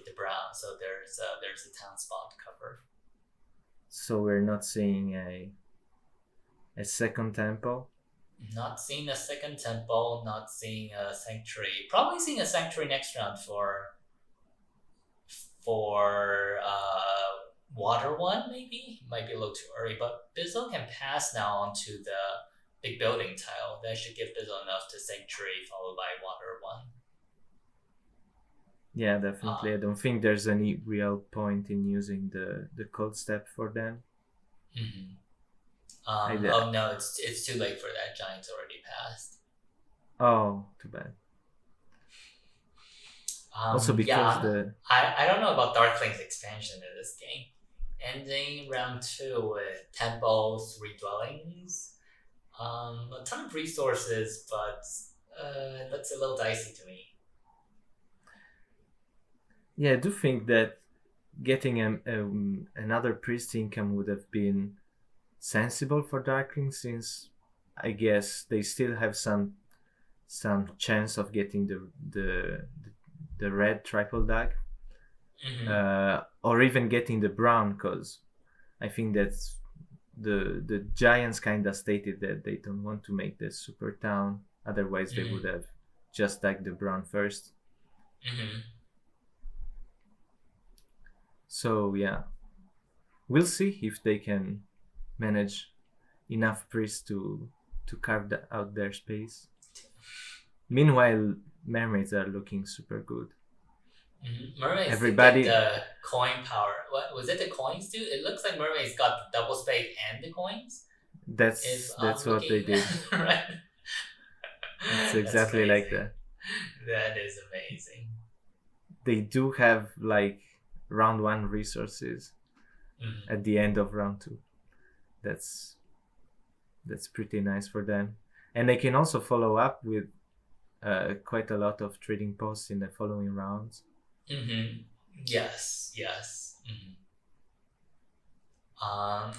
the brown, so there's a town spot covered. So we're not seeing a second temple. Not seeing a second temple. Not seeing a sanctuary. Probably seeing a sanctuary next round for for Water One, maybe? Might be a little too early, but Bizzle can pass now onto the big building tile. That should give Bizzle enough to Sanctuary followed by Water One. Yeah, definitely. I don't think there's any real point in using the cold step for them. Mm-hmm. Oh no, it's too late for that. Giant's already passed. Oh, too bad. Also because I don't know about Darkling's expansion in this game. Ending round 2 with temple, 3 dwellings, a ton of resources, but that's a little dicey to me. Yeah, I do think that getting another priest income would have been sensible for Darkling, since I guess they still have some chance of getting the red triple dag, or even getting the brown, because I think that's the Giants kind of stated that they don't want to make the super town, otherwise they would have just tagged the brown first. So yeah, we'll see if they can manage enough priests to carve out their space. Meanwhile, mermaids are looking super good. Mermaids Everybody get the coin power. What was it? The coins too? It looks like mermaids got the double spade and the coins. That's what they did. Right. It's exactly like that. That is amazing. They do have like round 1 resources at the end of round 2. That's pretty nice for them, and they can also follow up with quite a lot of trading posts in the following rounds. Yes.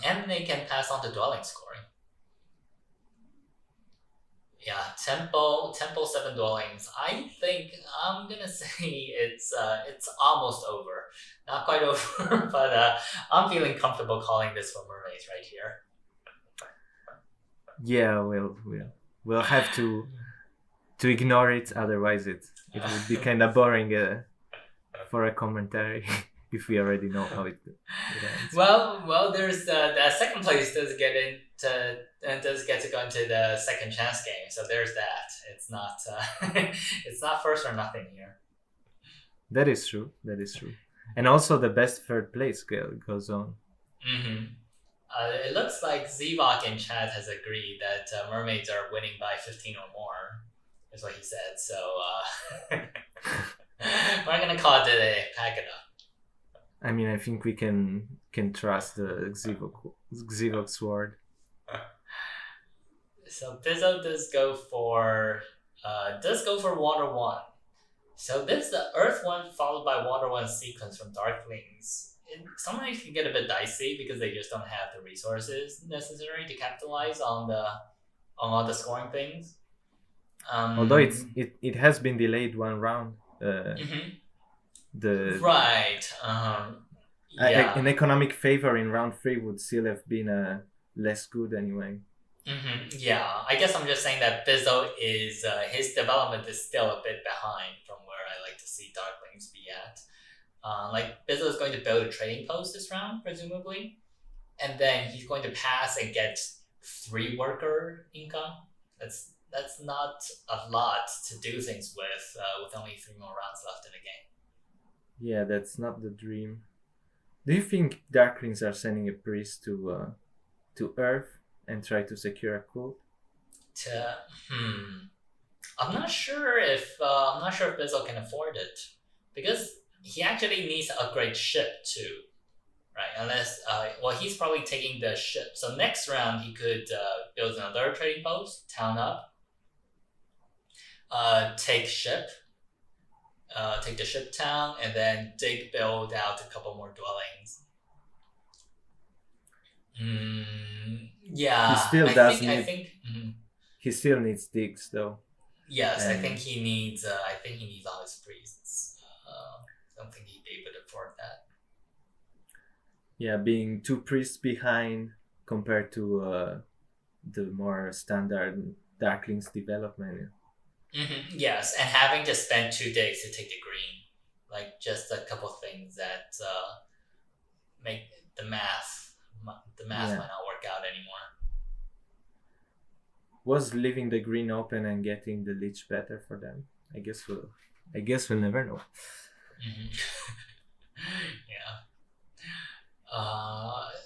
And they can pass on to dwelling scoring. Yeah, temple 7 dwellings. I think I'm gonna say it's almost over. Not quite over, but I'm feeling comfortable calling this for mermaids right here. Yeah, we'll have to ignore it, otherwise it would be kind of boring for a commentary if we already know how it ends. Well, there's the second place does get to go into the second chance game, so there's that. It's not it's not first or nothing here. That is true, and also the best third place goes on. It looks like Zivok in chat has agreed that mermaids are winning by 15 or more, is what he said. So we're gonna call it a pack it up. I mean, I think we can trust the Xivok sword. So Bizzo does go for Water 1. So this is the Earth 1 followed by Water 1 sequence from Darklings. Sometimes can get a bit dicey because they just don't have the resources necessary to capitalize on all the scoring things. Although it has been delayed 1 round. An economic favor in round 3 would still have been less good anyway. Yeah, I guess I'm just saying that Bizzo is his development is still a bit behind from where I like to see Darklings be at. Like Bizzo is going to build a trading post this round, presumably, and then he's going to pass and get 3 worker income. That's not a lot to do things with only 3 more rounds left in the game. Yeah, that's not the dream. Do you think Darklings are sending a priest to Earth and try to secure a cult? I'm not sure if Bizzo can afford it, because he actually needs to upgrade ship too, right? Unless he's probably taking the ship. So next round he could build another trading post, town up, take ship. Take the ship town, and then build out a couple more dwellings. Yeah, I think he still needs digs though. Yes, I think he needs all his priests. I don't think he'd be able to afford that. Yeah, being 2 priests behind compared to the more standard Darklings development. Yes, and having to spend 2 days to take the green. like just a couple things that make the math Yeah. might not work out anymore. Was leaving the green open and getting the leech better for them? I guess we'll never know. Yeah.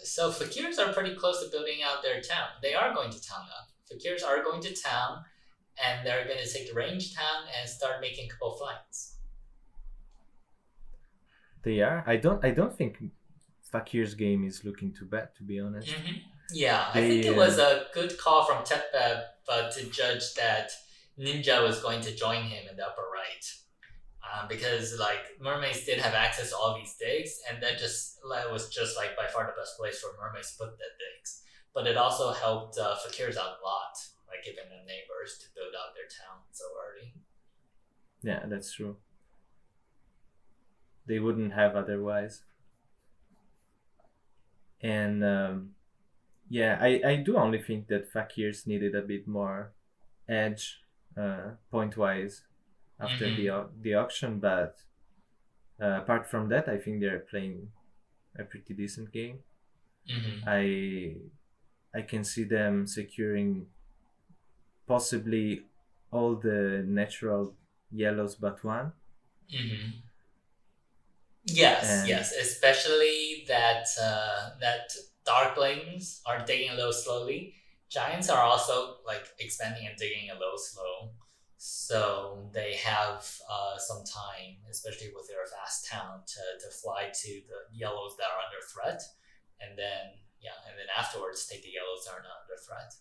So Fakirs are pretty close to building out their town. They are going to town now. Fakirs are going to town, and they're going to take the range town and start making a couple flanks. They are. I don't think Fakir's game is looking too bad, to be honest. Yeah, I think it was a good call from TechBeb, but to judge that Ninja was going to join him in the upper right. Because like Mermaids did have access to all these digs, and that was just like by far the best place for Mermaids to put the digs. But it also helped Fakirs out a lot, like giving them neighbors to build out their town so early. Yeah, that's true. They wouldn't have otherwise. And I do only think that Fakirs needed a bit more edge point-wise after the auction, but apart from that, I think they're playing a pretty decent game. I can see them securing possibly all the natural yellows but one. Yes, especially that Darklings are digging a little slowly. Giants are also like expanding and digging a little slow, so they have some time, especially with their fast town, to fly to the yellows that are under threat, and then afterwards take the yellows that are not under threat.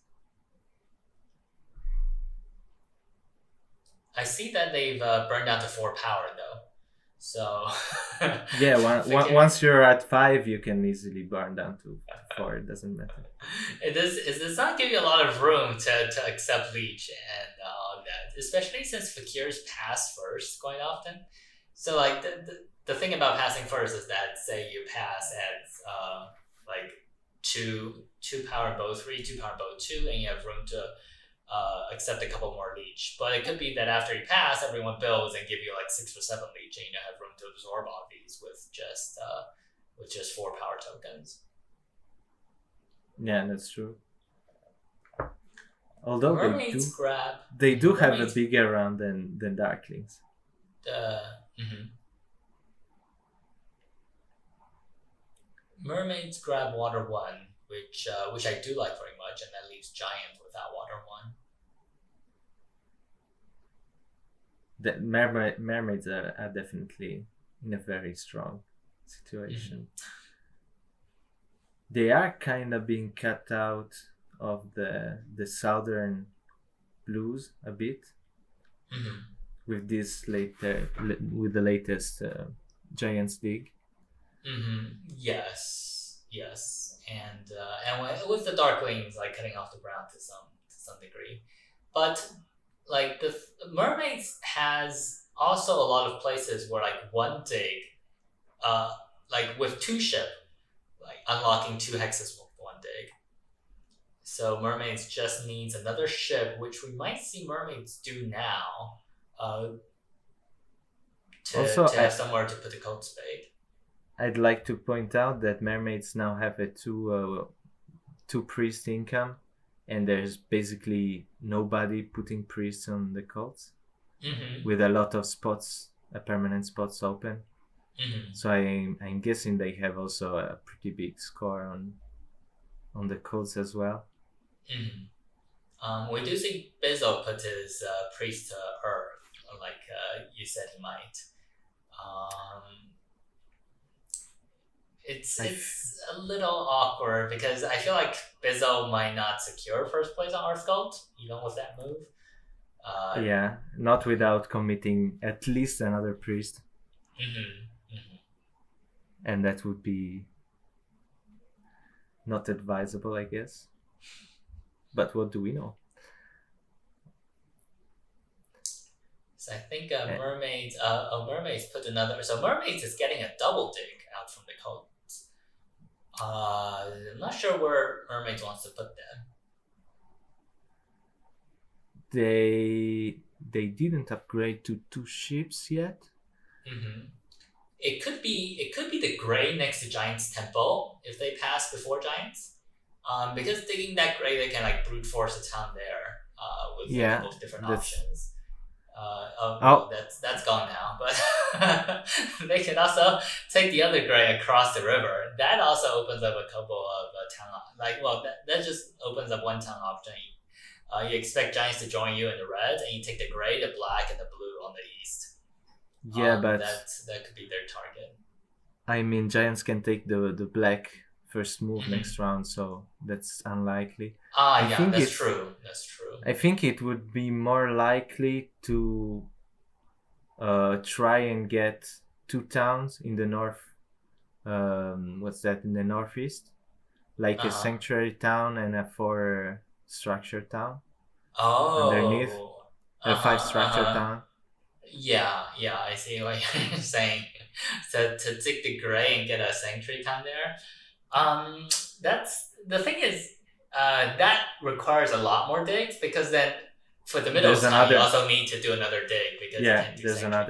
I see that they've burned down to 4 power though. So yeah, once you're at 5, you can easily burn down to 4. It doesn't matter. It does not give you a lot of room to accept leech and all that, especially since Fakirs pass first quite often. So like the thing about passing first is that say you pass at like 2 power bow 3, 2 power bow 2, and you have room to accept a couple more leech. But it could be that after you pass, everyone builds and give you like 6 or 7 leech, and you don't have room to absorb all these with just 4 power tokens. Yeah, that's true. Although Mermaids they do have a bigger round than Darklings. Mermaids grab water 1, which I do like very much, and that leaves Giant without water 1. The mermaids are definitely in a very strong situation. They are kind of being cut out of the southern blues a bit with this with the latest Giants dig. Yes, and with the Darklings like cutting off the ground to some degree, but like the Mermaids has also a lot of places where like one dig, like with 2 ship, like unlocking 2 hexes with 1 dig. So Mermaids just needs another ship, which we might see Mermaids do now, to have somewhere to put the Cold Spade. I'd like to point out that Mermaids now have a 2 priest income, and there's basically nobody putting priests on the cults, with a lot of spots, permanent spots open. So I'm guessing they have also a pretty big score on the cults as well. We do see Bizzo put his priest to Earth, like you said he might. It's a little awkward because I feel like Bizzo might not secure first place on Earth Cult, even with that move. Yeah, not without committing at least another priest. And that would be not advisable, I guess. But what do we know? So I think Mermaids put another. So Mermaids is getting a double dig out from the cult. I'm not sure where Mermaids wants to put them. They didn't upgrade to 2 ships yet. it could be the gray next to Giant's Temple if they pass before Giants. Because taking that gray, they can like brute force a town there with a couple of different options. That's gone now, but they can also take the other gray across the river. That also opens up a couple of town that just opens up one town opportunity. You expect Giants to join you in the red, and you take the gray, the black, and the blue on the east. Yeah, but that could be their target. I mean, Giants can take the black first move next round, so that's unlikely. That's true. That's true. I think it would be more likely to try and get 2 towns in the north. What's that in the northeast? Like a sanctuary town and a 4 structure town. Underneath a 5 structure town. Yeah, I see what you're saying. So to take the gray and get a sanctuary town there. That's the thing is that requires a lot more digs, because then for the middle town you also need to do another dig because you can't do sanctuary town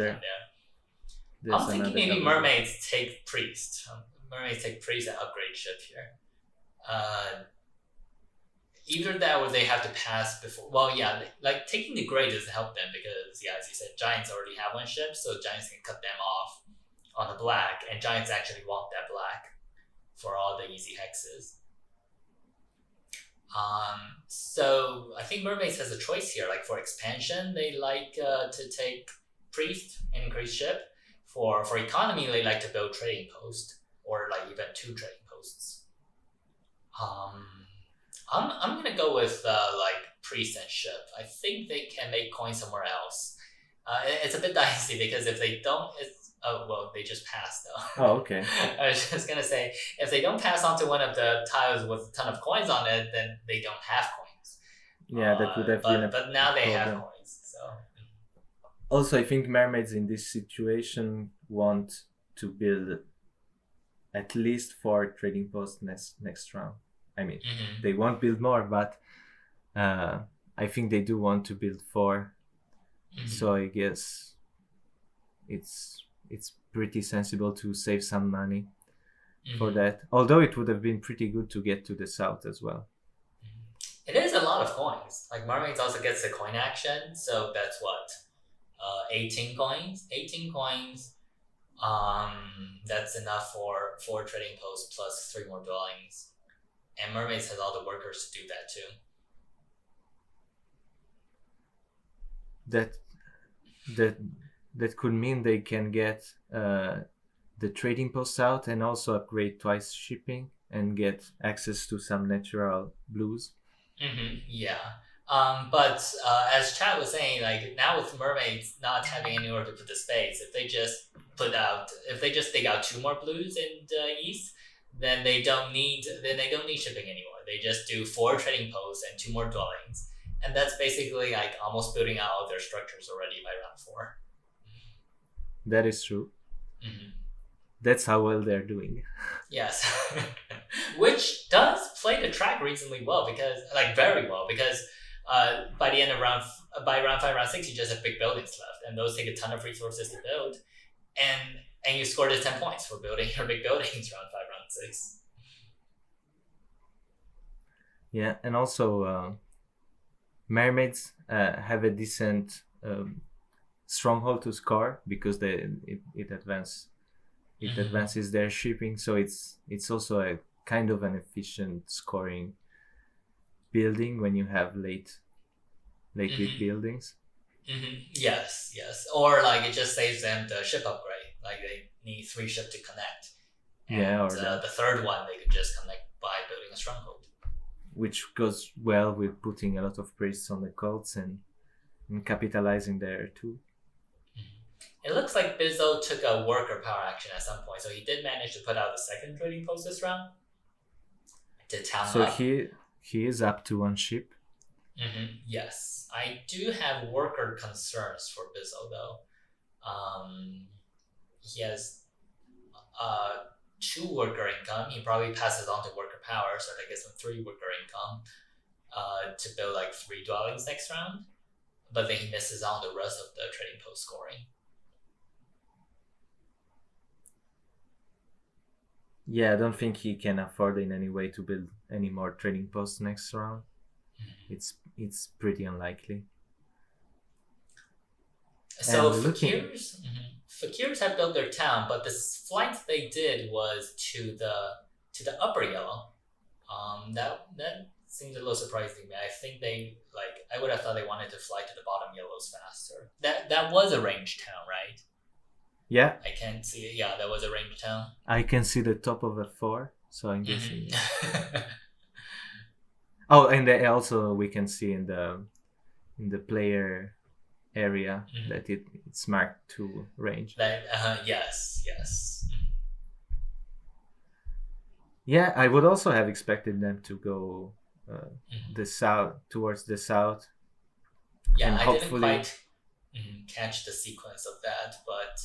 there. I'm thinking maybe mermaids take priest. Mermaids take priest and upgrade ship here. Either that or they have to pass before. Well, yeah, like taking the gray doesn't help them because, yeah, as you said, Giants already have one ship, so Giants can cut them off on the black, and Giants actually want that black for all the easy hexes. So I think Mermaids has a choice here. Like for expansion, they like to take priest and increase ship. For economy, they like to build trading post or like even 2 trading posts. I'm gonna go with like priest and ship. I think they can make coins somewhere else. It's a bit dicey because if they don't, they just passed though. Oh, okay. I was just gonna say, if they don't pass onto one of the tiles with a ton of coins on it, then they don't have coins. Yeah, that would have been but now they have coins. So also, I think mermaids in this situation want to build at least 4 trading posts next round. I mean, they won't build more, but I think they do want to build 4. So I guess it's pretty sensible to save some money for that. Although it would have been pretty good to get to the south as well. It is a lot of coins. Like Mermaids also gets the coin action, so that's what 18 coins. 18 coins. That's enough for 4 trading posts plus 3 more dwellings. And Mermaids has all the workers to do that too. That could mean they can get the trading posts out and also upgrade twice shipping and get access to some natural blues. Yeah. But as Chad was saying, like now with Mermaids not having anywhere to put the space, if they just dig out 2 more blues in the east, then they don't need shipping anymore. They just do 4 trading posts and 2 more dwellings, and that's basically like almost building out all their structures already by round 4. That is true. That's how well they're doing. Yes, which does play the track reasonably well because very well because by the end of round 5, round 6, you just have big buildings left, and those take a ton of resources to build, and you score the 10 points for building your big buildings round 5, round 6. Yeah, and also mermaids have a decent stronghold to score because it advances their shipping, so it's also a kind of an efficient scoring building when you have late big buildings. Yes, or like it just saves them the ship upgrade. Like they need 3 ships to connect. And, or the third one they could just connect by building a stronghold. Which goes well with putting a lot of priests on the cults and capitalizing there too. It looks like Bizzo took a worker power action at some point, so he did manage to put out the 2nd trading post this round. To town so up. He is up to 1 ship. Yes, I do have worker concerns for Bizzo though. He has 2 worker income. He probably passes on to worker power, so that gives him 3 worker income to build like 3 dwellings next round. But then he misses on the rest of the trading post scoring. Yeah, I don't think he can afford in any way to build any more trading posts next round. It's pretty unlikely. So And looking- Fakirs have built their town, but the flight they did was to the upper yellow. That seems a little surprising to me. I think I would have thought they wanted to fly to the bottom yellows faster. That was a range town, right? Yeah, I can't see it. Yeah, that was a range town. I can see the top of a 4, so I'm guessing. Mhm. Oh, and then also we can see in the player area that it's marked to range. Yes. Yeah, I would also have expected them to go the south, towards the south. Yeah, And I hopefully- didn't quite catch the sequence of that, but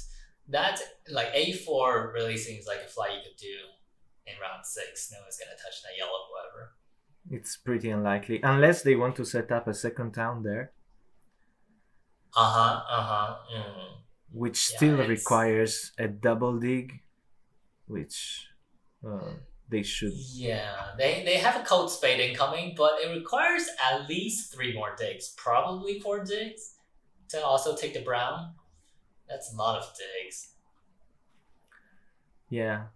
that A4 really seems like a fly you could do in round 6. No one's gonna touch that yellow, whoever. It's pretty unlikely, unless they want to set up a second town there, which still it's- requires a double dig, which they should. Yeah, they have a cold spade incoming, but it requires at least 3 more digs, probably 4 digs, to also take the brown. That's a lot of digs. Yeah,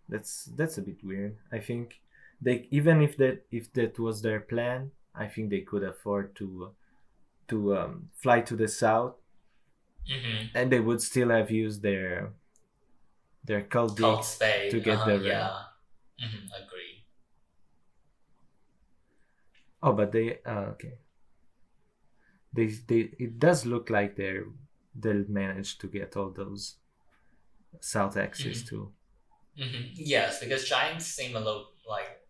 that's a bit weird. I think they, even if that was their plan, I think they could afford to fly to the south, and they would still have used their cold Cold dig spade to get the red. yeah. Agree. Oh, but they okay. They it does look like they'll manage to get all those south axes too. Yes, because Giants seem a little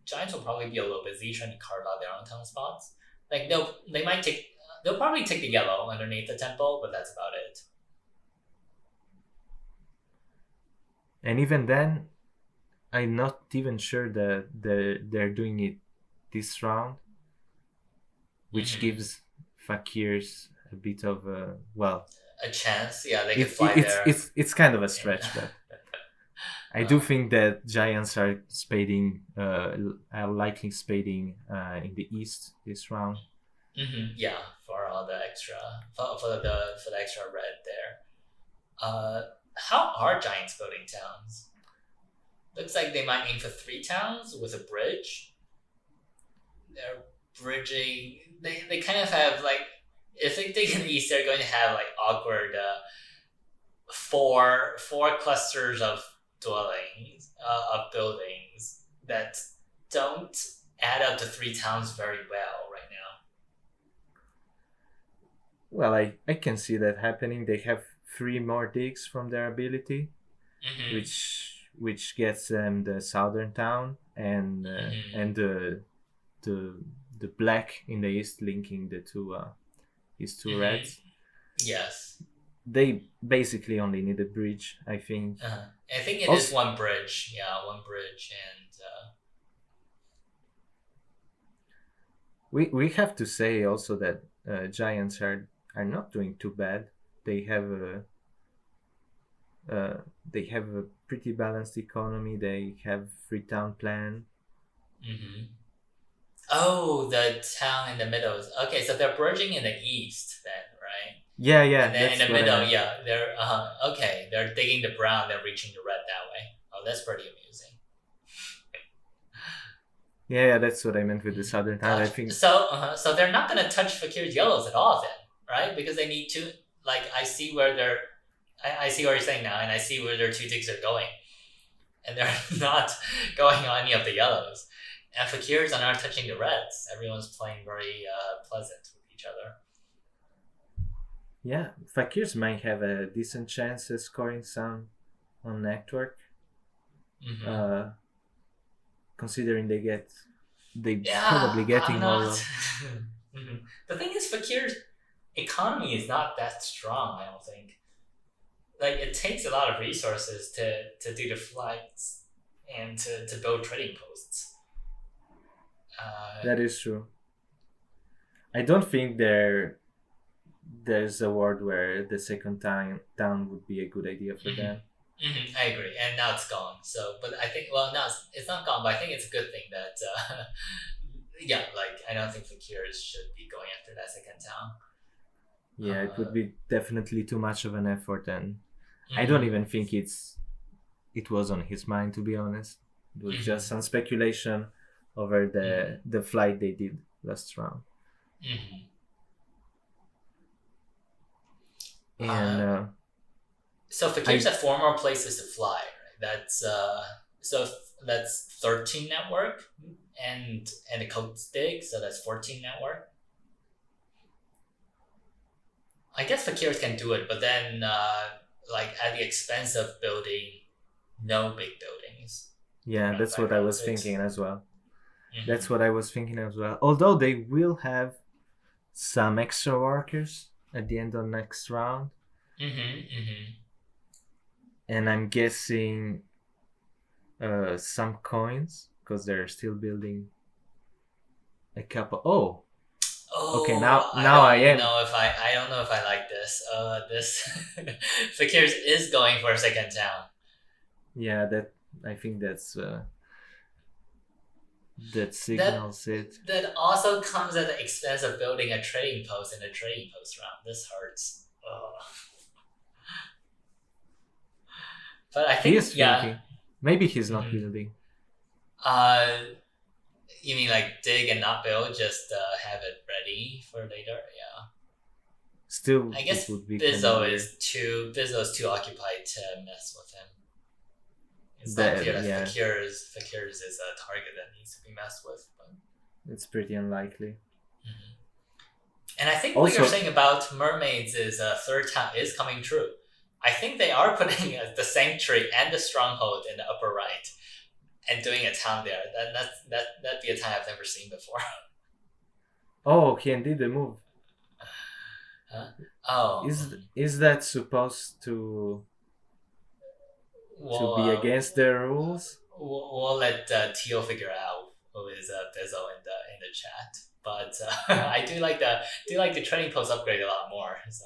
Giants will probably be a little busy trying to carve out their own town spots. They'll probably take the yellow underneath the temple, but that's about it. And even then, I'm not even sure that they're doing it this round, which gives Fakirs a bit of a chance. Yeah, they could fly there. It's kind of a stretch, but I do think that Giants are likely spading in the east this round. Yeah, for all the extra for the extra red there. How are Giants building towns? Looks like they might aim for 3 towns with a bridge. They're bridging. They kind of have if they dig in the east, they're going to have awkward 4 clusters of dwellings of buildings that don't add up to 3 towns very well right now. Well, I can see that happening. They have 3 more digs from their ability, which gets them the southern town and the black in the east, linking the two reds. Yes. They basically only need a bridge, I think. I think it is one bridge. Yeah, one bridge, and we have to say also that Giants are not doing too bad. They have a pretty balanced economy. They have free town plan. Oh, the town in the middle. Okay, so they're bridging in the east then, right? Yeah. And then in the middle, they're okay. They're digging the brown, they're reaching the red that way. Oh, that's pretty amusing. Yeah, that's what I meant with the southern town. I think so they're not gonna touch Fakir's yellows at all then, right? Because they need to I see where they're I see what you're saying now, and I see where their 2 digs are going. And they're not going on any of the yellows. And Fakirs are not touching the reds. Everyone's playing very pleasant with each other. Yeah, Fakirs might have a decent chance of scoring some on network. Considering probably getting all of... The thing is, Fakir's economy is not that strong, I don't think. It takes a lot of resources to do the flights and to build trading posts. That is true. I don't think there's a world where the second town would be a good idea for them. I agree, and now it's gone. So, but I think, well, now it's not gone, but I think it's a good thing that, yeah, like I don't think Fakirs should be going after that second town. Yeah, it would be definitely too much of an effort, and I don't even think it was on his mind, to be honest. It was just some speculation over the flight they did last round. And so Fakirs have 4 more places to fly, right? That's 13 network and a code stick, so that's 14 network. I guess Fakirs can do it, but then like at the expense of building no big buildings. Yeah, that's what I was thinking as well. That's what I was thinking as well. Although they will have some extra workers at the end of next round. And I'm guessing some coins, because they're still building a couple. Oh, okay. Now I am. I don't know if I like this. This Fakirs is going for a second town. Yeah, I think that signals it. That also comes at the expense of building a trading post in a trading post round. This hurts. But I think he is thinking. Maybe he's not building. You mean like dig and not build, just have it ready for later? Yeah. Still, I guess Bizzo is too occupied to mess with him. It's not clear that Fakirs is a target that needs to be messed with, but it's pretty unlikely. And I think what you're saying about mermaids is third town is coming true. I think they are putting the sanctuary and the stronghold in the upper right and doing a town there. That'd be a town I've never seen before. Oh, he did the move. Huh? Oh. Is that supposed to be against their rules? We'll let Teal figure out who is Bizzo in the chat. But I do like the trading post upgrade a lot more. So.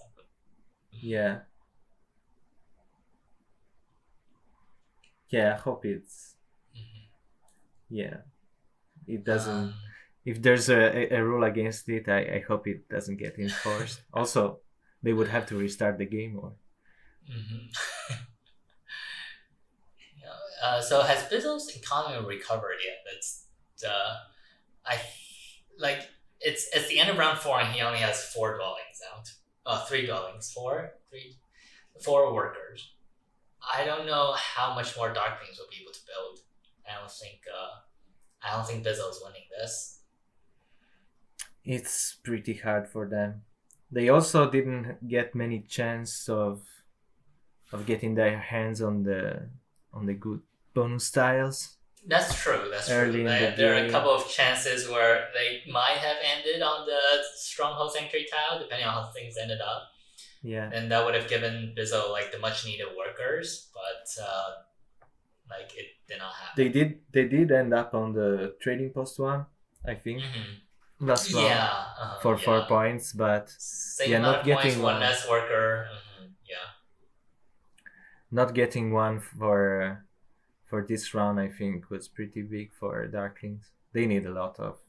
Yeah. Yeah, I hope it's. Yeah, it doesn't. If there's a rule against it, I hope it doesn't get enforced. Also, they would have to restart the game or. So has Bizzo's economy recovered yet? That's it's the end of round 4 and he only has 4 dwellings out. 3 dwellings, 4 workers. I don't know how much more Darklings will be able to build. I don't think Bizzo's winning this. It's pretty hard for them. They also didn't get many chance of getting their hands on the good bonus tiles. That's true. There are a couple of chances where they might have ended on the Stronghold Sanctuary tile, depending on how things ended up. Yeah. And that would have given Bizzo like the much needed workers, but like it did not happen. They did end up on the trading post one, I think. Last round. For 4 points, but same amount of getting points, one less worker. Not getting one for this round, I think, was pretty big for Darklings. They need a lot of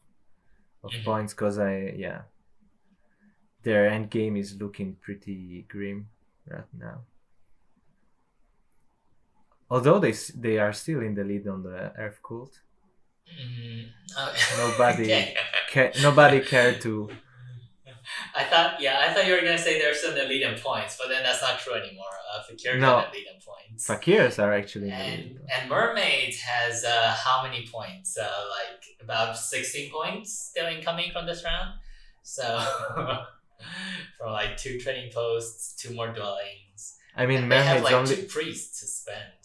points because their end game is looking pretty grim right now. Although they are still in the lead on the Earth Cult. Nobody cared to. I thought you were gonna say they're still in the lead in points, but then that's not true anymore. Fakirs in the lead in points. Fakirs are actually in the lead. And Mermaids has how many points? Like about 16 points still incoming from this round. So from like 2 trading posts, 2 more dwellings. I mean, and they have like only 2 priests to spend.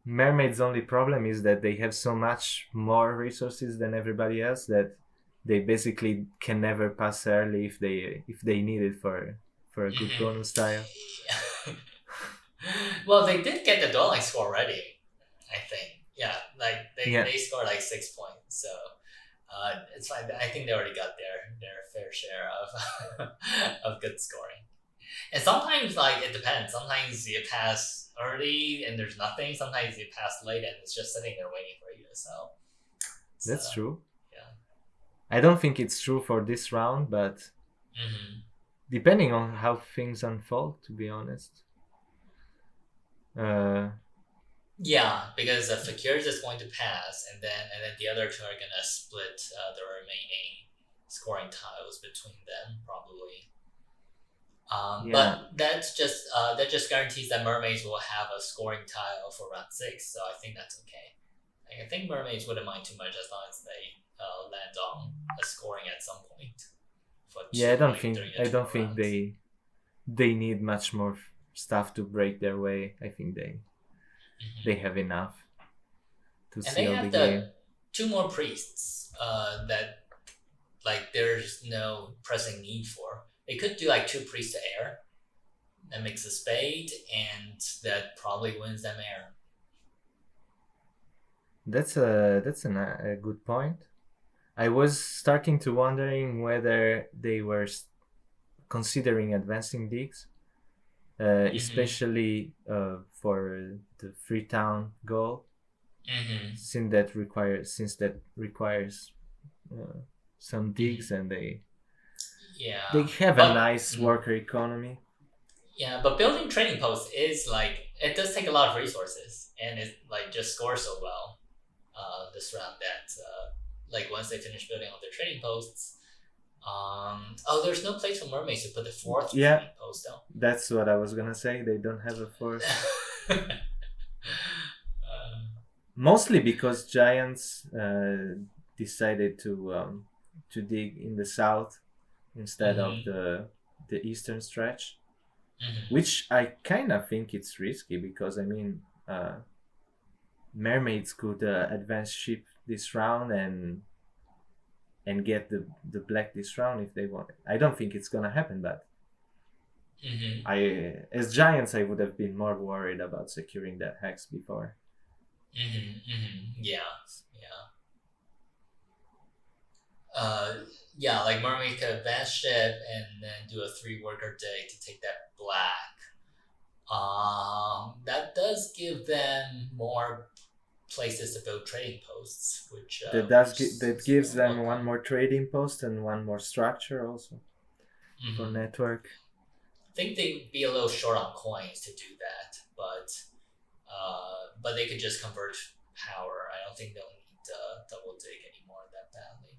Mermaid's only problem is that they have so much more resources than everybody else that they basically can never pass early if they need it for a good bonus tile. Well, they did get the dwelling score already, I think. Yeah, like they scored like 6 points, so it's fine. I think they already got their fair share of of good scoring. And sometimes like it depends. Sometimes you pass early and there's nothing, sometimes you pass late and it's just sitting there waiting for you. That's true. Yeah. I don't think it's true for this round, but depending on how things unfold, to be honest. Yeah, because Fakir's is going to pass, and then the other two are gonna split the remaining scoring tiles between them, probably. But that just guarantees that mermaids will have a scoring tile for round 6, so I think that's okay. I think mermaids wouldn't mind too much as long as they land on a scoring at some point. I don't think they need much more stuff to break their way. I think they have enough to seal the game. 2 more priests that like there's no pressing need for. They could do like 2 priests to air. That makes a spade, and that probably wins them air. That's a good point. I was starting to wondering whether they were considering advancing digs, especially for the Freetown goal, since that requires some digs, and they have a nice worker economy. Yeah, but building trading posts is like, it does take a lot of resources, and it like just scores so well this round that like once they finish building all their trading posts, there's no place for mermaids to put the 4th trading post though. That's what I was gonna say. They don't have a 4th. Mostly because giants decided to dig in the south instead of the eastern stretch, which I kind of think it's risky because I mean mermaids could advance ship this round and get the black this round if they want. I don't think it's gonna happen, but as giants I would have been more worried about securing that hex before. Like mermaid could advance ship and then do a 3 worker dig to take that black. That does give them more places to build trading posts, which that gives them one more trading post and one more structure also for network. I think they'd be a little short on coins to do that, but they could just convert power. I don't think they'll need double dig anymore that badly.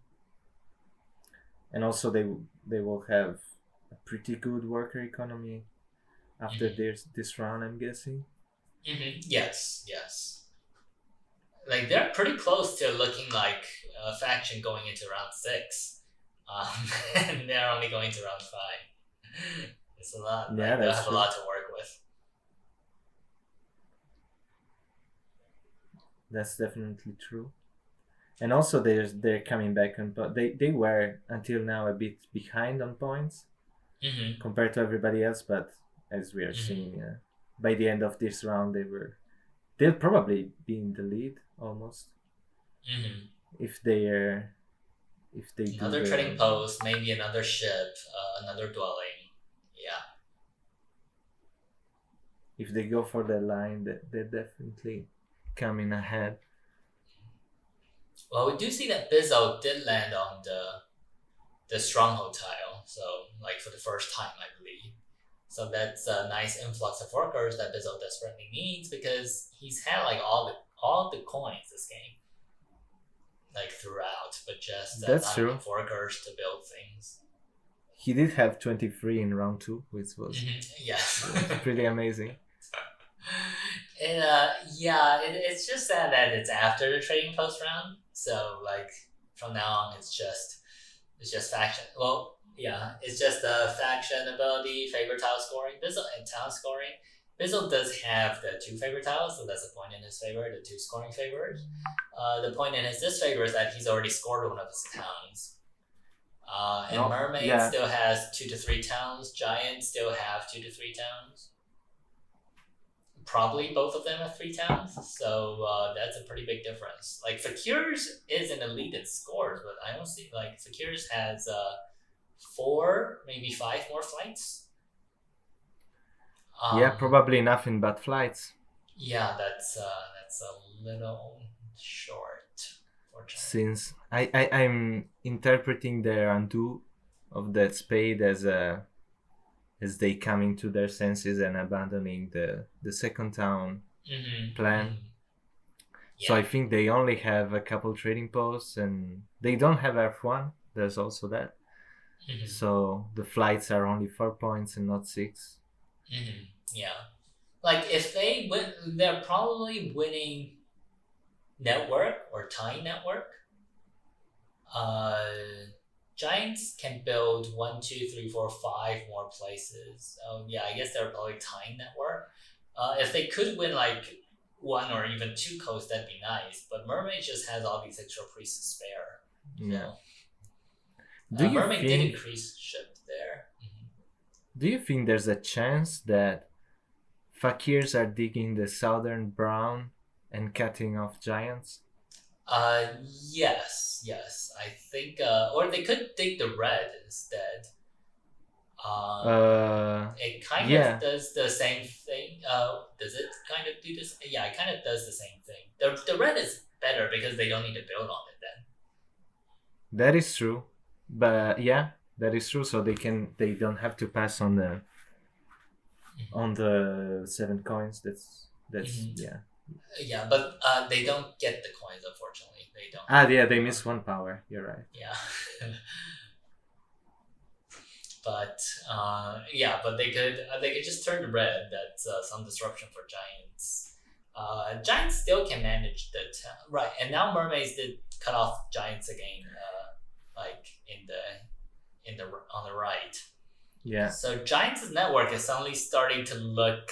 And also they will have a pretty good worker economy after this round, I'm guessing. Yes. Like they're pretty close to looking like a faction going into round 6, and they're only going to round 5. It's a lot. Yeah, they'll have a lot to work with. That's definitely true. And also they're coming back on, but they were until now a bit behind on points compared to everybody else. But as we are seeing, by the end of this round, they'll probably be in the lead almost. If they another trading post, maybe another ship, another dwelling. Yeah. If they go for the line, they're definitely coming ahead. Well, we do see that Bizzo did land on the stronghold tile, so like for the first time, I believe. So that's a nice influx of workers that Bizzo desperately needs because he's had like all the coins this game, like throughout, but just not enough workers to build things. He did have 23 in round 2, which was pretty amazing. And it's just sad that it's after the trading post round. So like from now on, it's just faction. Well, it's just a faction ability, favorite tile scoring, Bizzle, and town scoring. Bizzle does have the 2 favorite tiles, so that's a point in his favor, the 2 scoring favors. The point in his disfavor is that he's already scored one of his towns. And Mermaid still has 2 to 3 towns. Giants still have 2 to 3 towns. Probably both of them have 3 towns, so that's a pretty big difference. Like Fakir's is an elite in scores, but I don't see like Fakir's has 4, maybe 5 more flights. Yeah, probably nothing but flights. Yeah, that's a little short, fortunately. Since I'm interpreting the undo of that spade as they coming to their senses and abandoning the second town plan. Yeah. So I think they only have a couple trading posts and they don't have F1. There's also that. So the flights are only 4 points and not 6. Yeah. Like if they win, they're probably winning network or tying network. Giants can build 1, 2, 3, 4, 5 more places. Yeah, I guess they're probably tying network. If they could win like 1 or even 2 coasts, that'd be nice. But Mermaid just has all these extra priests to spare. Yeah. So, Mermaid did increase ship there. Do you think there's a chance that Fakirs are digging the southern brown and cutting off Giants? Yes. I think, or they could dig the red instead. It kind of does the same thing. Does it kind of do this? Yeah, it kind of does the same thing. The red is better because they don't need to build on it then. That is true, but yeah, that is true. So they don't have to pass on the 7 coins. That's yeah. Yeah, but they don't get the coins, unfortunately. They don't. Yeah, they miss 1 power. You're right. Yeah. But but they could just turn to red. That's some disruption for Giants. Giants still can manage the right, and now Mermaids did cut off Giants again, like on the right. Yeah. So Giants' network is suddenly starting to look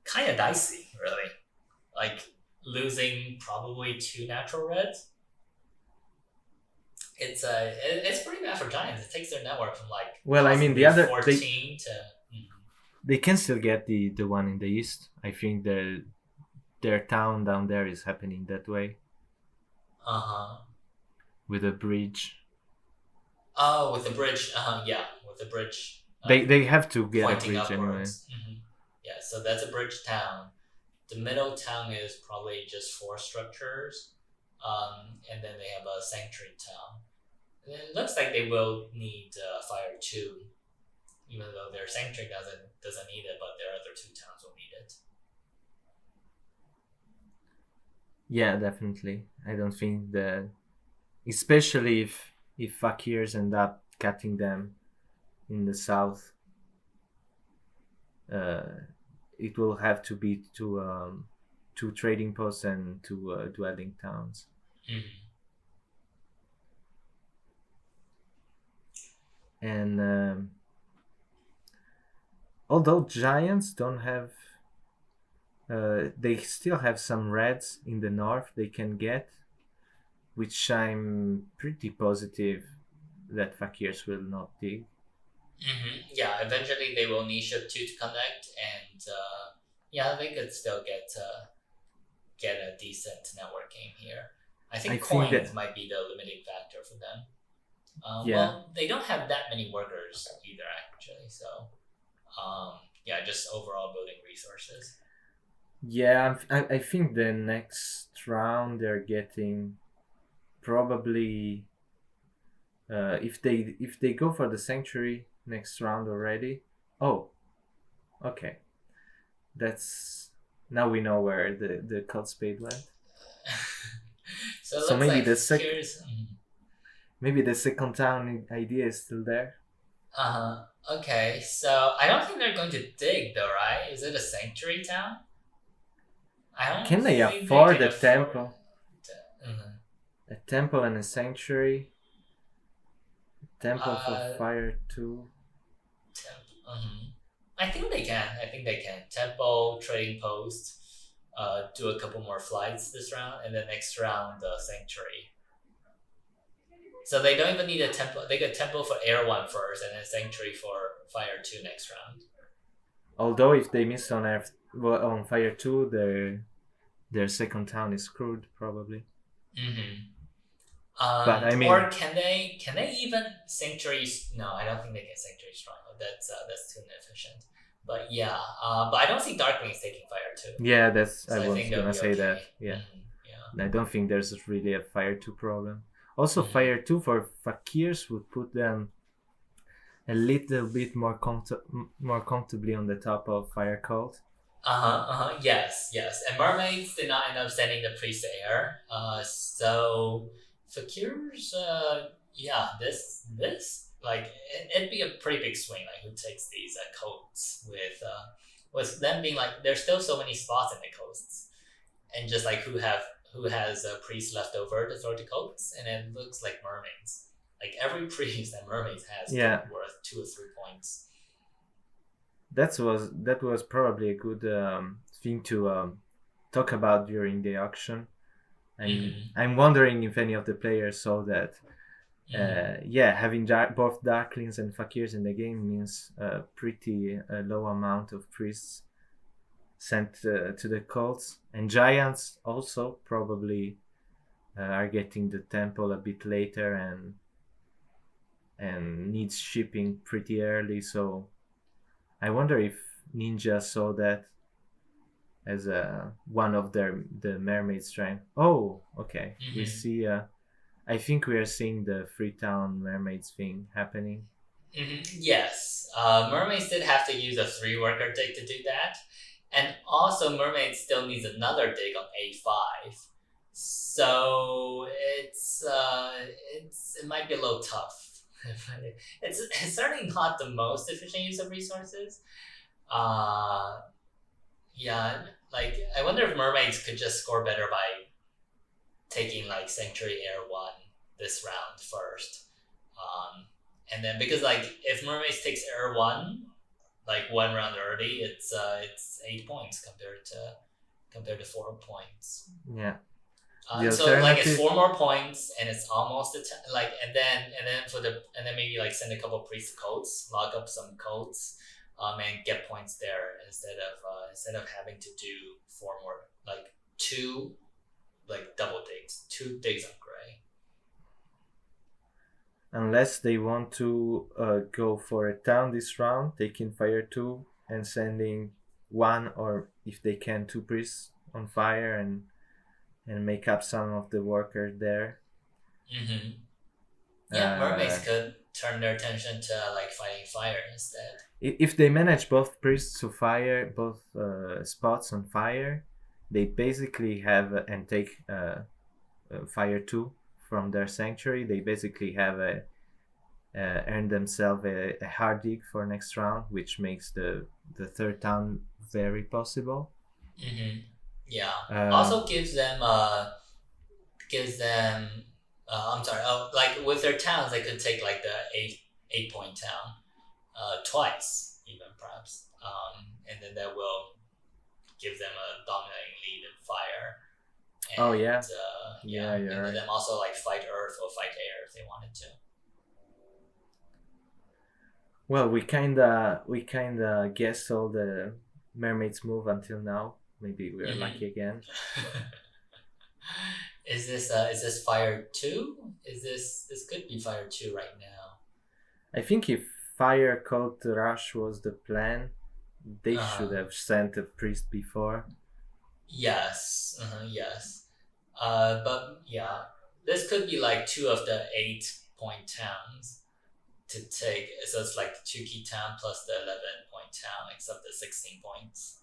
kind of dicey, really. Like losing probably 2 natural reds. It's pretty bad for Giants. It takes their network from like the other 14 to. They can still get the one in the east. I think their town down there is happening that way. With a bridge. Oh, with the bridge. Yeah, with the bridge. They have to get a bridge upwards. Anyway. Yeah, so that's a bridge town. The middle town is probably just 4 structures. And then they have a sanctuary town. And it looks like they will need fire 2, even though their sanctuary doesn't need it, but their other 2 towns will need it. Yeah, definitely. I don't think that, especially if Fakirs end up cutting them in the south, it will have to be to trading posts and to dwelling towns. And although Giants don't have, they still have some reds in the north they can get, which I'm pretty positive that Fakirs will not dig. Yeah, eventually they will need ship 2 to connect, and they could still get a decent networking here. I think coins that might be the limiting factor for them. Well, they don't have that many workers either, actually. So, just overall building resources. Yeah, I think the next round they're getting probably if they go for the sanctuary next round already. Oh, okay. That's now we know where the cut spade went. So maybe like maybe the second town idea is still there. Okay, so I don't think they're going to dig though, right? Is it a sanctuary town? Can they afford a temple? A temple and a sanctuary. Temple for fire 2. I think they can. Temple, trading post, do a couple more flights this round, and then next round the sanctuary. So they don't even need a temple. They get temple for air 1 first, and then sanctuary for fire 2 next round. Although if they miss on on fire 2, their second town is screwed probably. But I mean, or can they even sanctuaries? No, I don't think they can sanctuary stronghold. That's too inefficient. But yeah, but I don't see Darklings taking fire too. Yeah, that's So I I was think they'll gonna be say okay. that. Yeah. Yeah. I don't think there's really a Fire 2 problem. Also, Mhm. Fire 2 for Fakirs would put them a little bit more more comfortably on the top of Fire Cult. Yes. And mermaids did not end up sending the priest to air. So Fakir's, yeah, this like it'd be a pretty big swing. Like who takes these coats with them being like there's still so many spots in the coasts, and just like who has a priest left over to throw the coats, and it looks like mermaids. Like every priest that mermaids has is worth 2 or 3 points. That was probably a good thing to talk about during the auction. And I'm wondering if any of the players saw that. Having both Darklings and Fakirs in the game means a pretty low amount of priests sent to the cults. And Giants also probably are getting the temple a bit later and needs shipping pretty early. So I wonder if Ninja saw that as one of the mermaid strength. Oh, okay. We see. I think we are seeing the Freetown mermaids thing happening. Yes, mermaids did have to use a 3-worker dig to do that, and also mermaids still needs another dig on A5. So it might be a little tough. it's certainly not the most efficient use of resources. Yeah, like I wonder if mermaids could just score better by taking like Sanctuary Air 1 this round first. And then because like if mermaids takes Air 1 like 1 round early, it's 8 points compared to 4 points. Yeah. So like it's 4 more points, and it's almost and then maybe like send a couple priest codes, lock up some codes, and get points there instead of having to do 4 more, like 2 like double digs, 2 digs on gray. Unless they want to go for a town this round, taking Fire 2 and sending 1, or if they can, 2 priests on fire and make up some of the workers there. Yeah, mermaids could turn their attention to like fighting fire instead. If they manage both priests to fire, both spots on fire, they basically have and take Fire 2 from their sanctuary. They basically have earned themselves a hard dig for next round, which makes the third town very possible. Yeah. Also gives them I'm sorry. Like with their towns, they could take like the 8-point town twice, even perhaps, and then that will give them a dominating lead in fire. And, and right. then also like fight earth or fight air if they wanted to. Well, we kinda guessed all the mermaids move until now. Maybe we're lucky again. Is this Fire 2? This could be Fire 2 right now. I think if Fire Cult Rush was the plan, they should have sent a priest before. Yes. But yeah, this could be like 2 of the 8-point towns to take. So it's like the 2 key town plus the 11-point town, except the 16 points.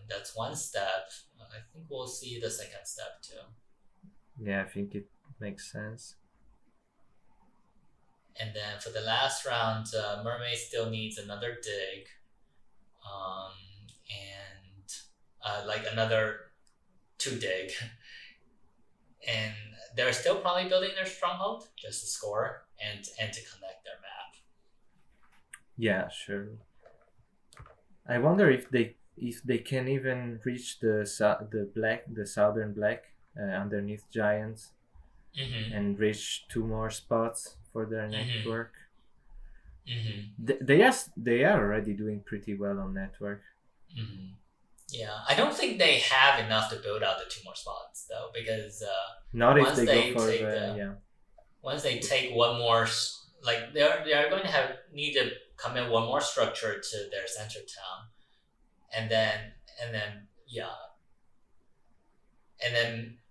That's one step. I think we'll see the second step too. Yeah, I think it makes sense. And then for the last round, Mermaid still needs another dig, and like another 2 dig. And they're still probably building their stronghold just to score and to connect their map. Yeah, sure. I wonder if they can even reach the southern black underneath Giants, and reach 2 more spots for their network. They are already doing pretty well on network. Yeah, I don't think they have enough to build out the 2 more spots though, because not if they go for once they take one more, like they're going to need to commit one more structure to their center town, and then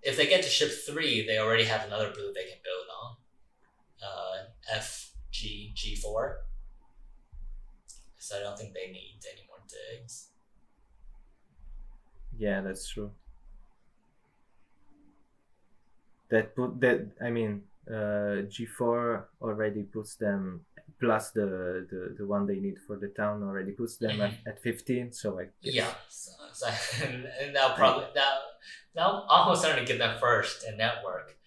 if they get to ship 3, they already have another blue they can build on. G4. So I don't think they need any more digs. Yeah, that's true. G4 already puts them, plus the one they need for the town already puts them at 15. So I guess. Yeah, so and that'll almost certainly get them first in network.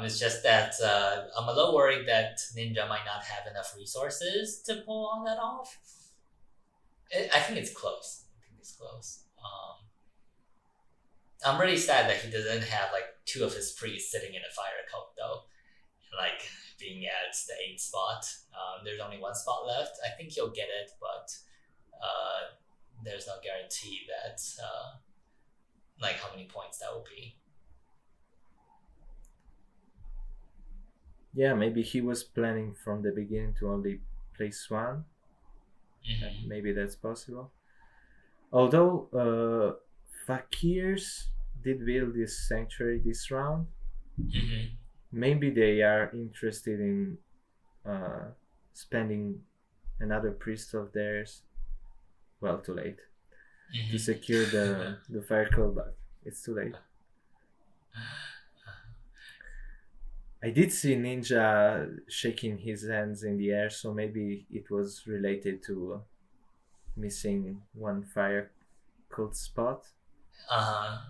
It's just that I'm a little worried that Ninja might not have enough resources to pull all that off. I think it's close. I'm really sad that he doesn't have like 2 of his priests sitting in a fire cult though, like being at the 8th spot. There's only 1 spot left. I think he'll get it, but there's no guarantee that like how many points that will be. Yeah, maybe he was planning from the beginning to only place 1. Maybe that's possible. Although Fakirs did build this sanctuary this round, maybe they are interested in spending another priest of theirs. Well, too late to secure the fire code, but it's too late. I did see Ninja shaking his hands in the air, so maybe it was related to missing 1 fire code spot.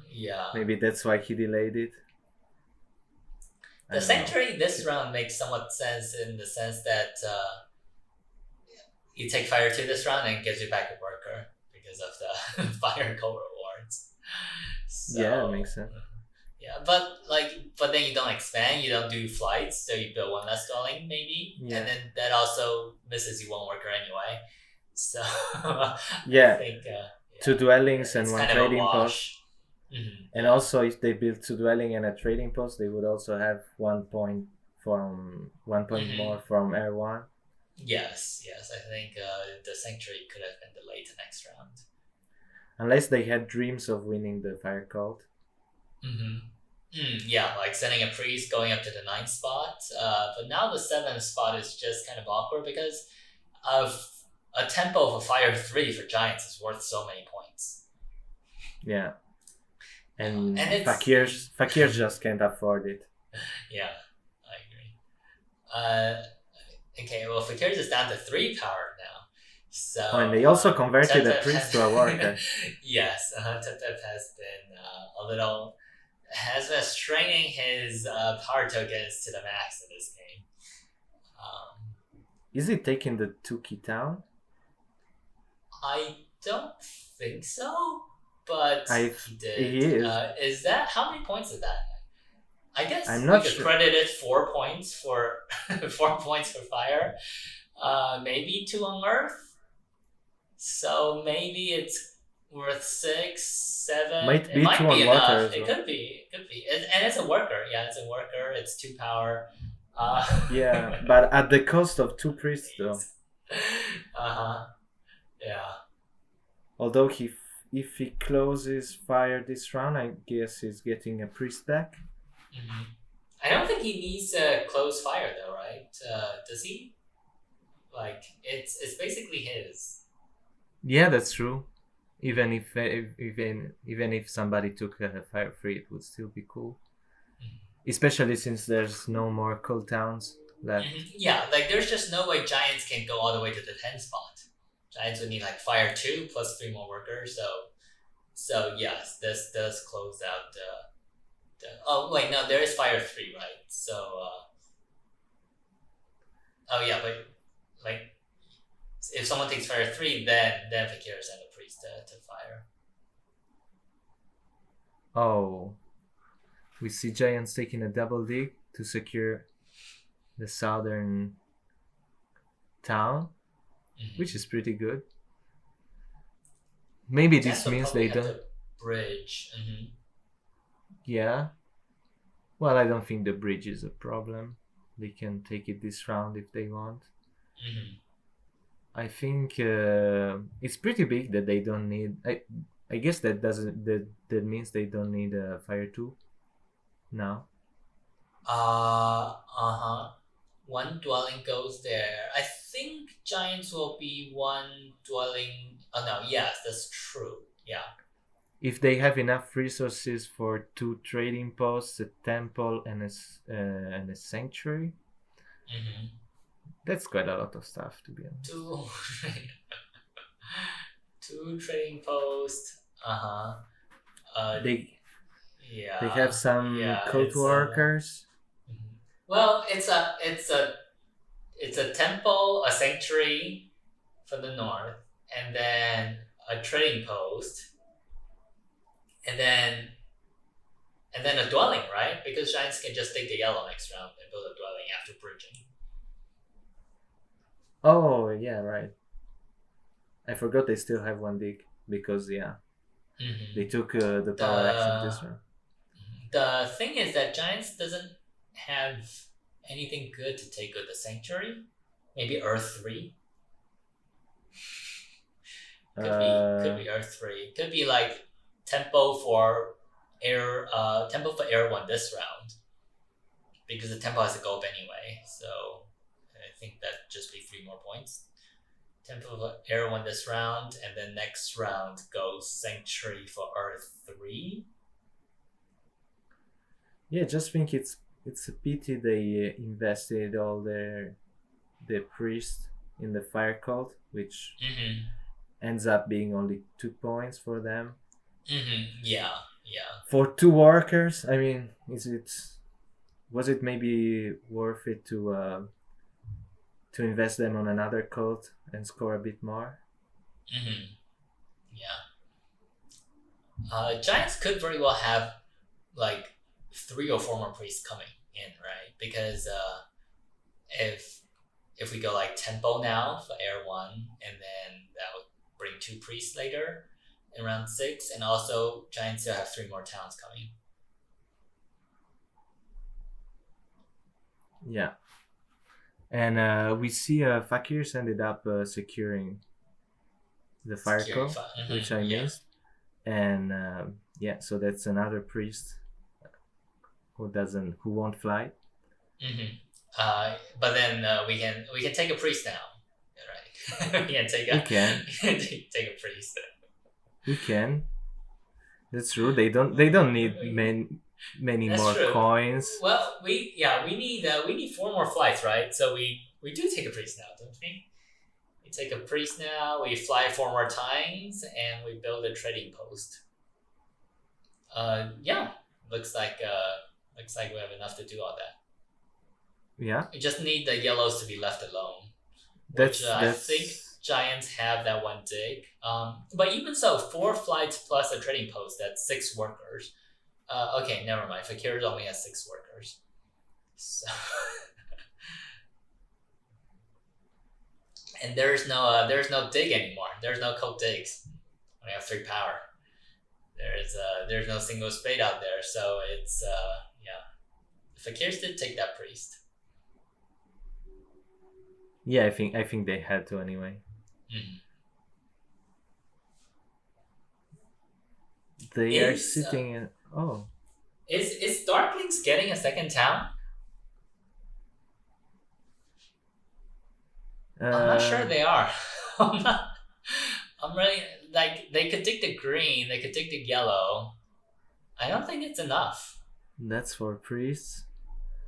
Yeah. Maybe that's why he delayed it. The sanctuary this round makes somewhat sense in the sense that you take fire 2 this round and it gives you back a worker because of the fire code rewards. So, yeah, it makes sense. Yeah, but then you don't expand, you don't do flights, so you build 1 less dwelling maybe, and then that also misses you 1 worker anyway. So yeah, I think 2 dwellings and 1 trading post. And yeah. also, if they build 2 dwelling and a trading post, they would also have 1 point more from Air 1. Yes, I think the sanctuary could have been delayed to next round. Unless they had dreams of winning the fire cult. Yeah, like sending a priest going up to the 9th spot. But now the 7th spot is just kind of awkward because of a tempo of a fire 3 for giants is worth so many points. Yeah. And Fakir just can't afford it. Yeah, I agree. Okay, well, Fakir's is down to 3 power now. So, and they also converted a Tep-Tep priest to a worker. Yes, Tep-Tep has been straining his power tokens to the max in this game. Is he taking the 2-key town? I don't think so, but he did. He is. Is that, how many points is that? I guess I'm not we could sure. credit it 4 points for 4 points for fire, maybe 2 on earth. So maybe it's worth 6, 7. Might be it might 2 be on enough. water as It well. could be. And it's a worker. Yeah, it's a worker. It's 2 power. Yeah, but at the cost of 2 priests though. Yeah. Although if he closes fire this round, I guess he's getting a priest back. I don't think he needs to close fire though, right? Does he? Like it's basically his. Yeah, that's true. Even if somebody took a fire free, it would still be cool. Especially since there's no more cool towns left. Yeah, like there's just no way giants can go all the way to the 10th spot. Giants would need like fire 2 plus 3 more workers. So yes, this does close out the. Oh wait, no, there is fire 3, right? So. Oh yeah, but like. If someone takes fire 3, then Fakir send a priest to fire. Oh, we see giants taking a double dig to secure the southern town, which is pretty good. Maybe this means they don't bridge. Yeah. Well, I don't think the bridge is a problem. they can take it this round if they want. Mhm. I think it's pretty big that they don't need. I guess that means they don't need a Fire 2 now. Uh-huh. One dwelling goes there. I think giants will be one dwelling. Oh no, yes, that's true. Yeah. If they have enough resources for 2 trading posts, a temple, and a sanctuary, Mm-hmm. that's quite a lot of stuff, to be honest. Two trading posts. Uh-huh. They Yeah. have some yeah, cult it's, workers. Mhm. Well, it's a temple, a sanctuary for the north, and then a trading post, and then a dwelling, right? Because giants can just take the yellow next round and build a dwelling after bridging. Oh yeah, right. I forgot they still have 1 dig because Mhm. they took the power action this round. The thing is that giants doesn't have anything good to take with the sanctuary. Maybe Earth 3. Could be Earth 3. Could be like tempo for air 1 this round. Because the tempo has to go up anyway. So I think that just be 3 more points. Tempo for air 1 this round, and then next round goes sanctuary for Earth 3. Yeah, just think it's a pity they invested all the priest in the fire cult, which Mm-hmm. ends up being only 2 points for them. Mm-hmm. Yeah. For 2 workers, I mean, was it maybe worth it to invest them on another cult and score a bit more? Mm-hmm. Yeah. Giants could very well have like 3 or 4 more priests coming in, right? Because if we go like tempo now for air 1, and then that would bring 2 priests later in round 6, and also giants still have 3 more towns coming. Yeah. And we see Fakirs ended up securing the fire cult, which I missed. And so that's another priest who won't fly. Mm-hmm. But then we can take a priest now, right? we can take a priest. We can. That's true. They don't need many That's more true. coins. Well, we need 4 more flights, right? So we do take a priest now, don't we? We take a priest now. We fly 4 more times, and we build a trading post. Looks like we have enough to do all that. Yeah. We just need the yellows to be left alone. That's I think giants have that 1 dig. But even so, 4 flights plus a trading post, that's 6 workers. Okay, never mind. Fakirs only has 6 workers. So and there's no dig anymore. There's no cult digs. We have 3 power. There's no single spade out there, so it's Fakirs did take that priest. Yeah, I think they had to anyway. Mm-hmm. They are sitting in. Oh. Is Darklings getting a second town? I'm not sure they are. I'm really like they could take the green, they could take the yellow. I don't think it's enough. That's for priests.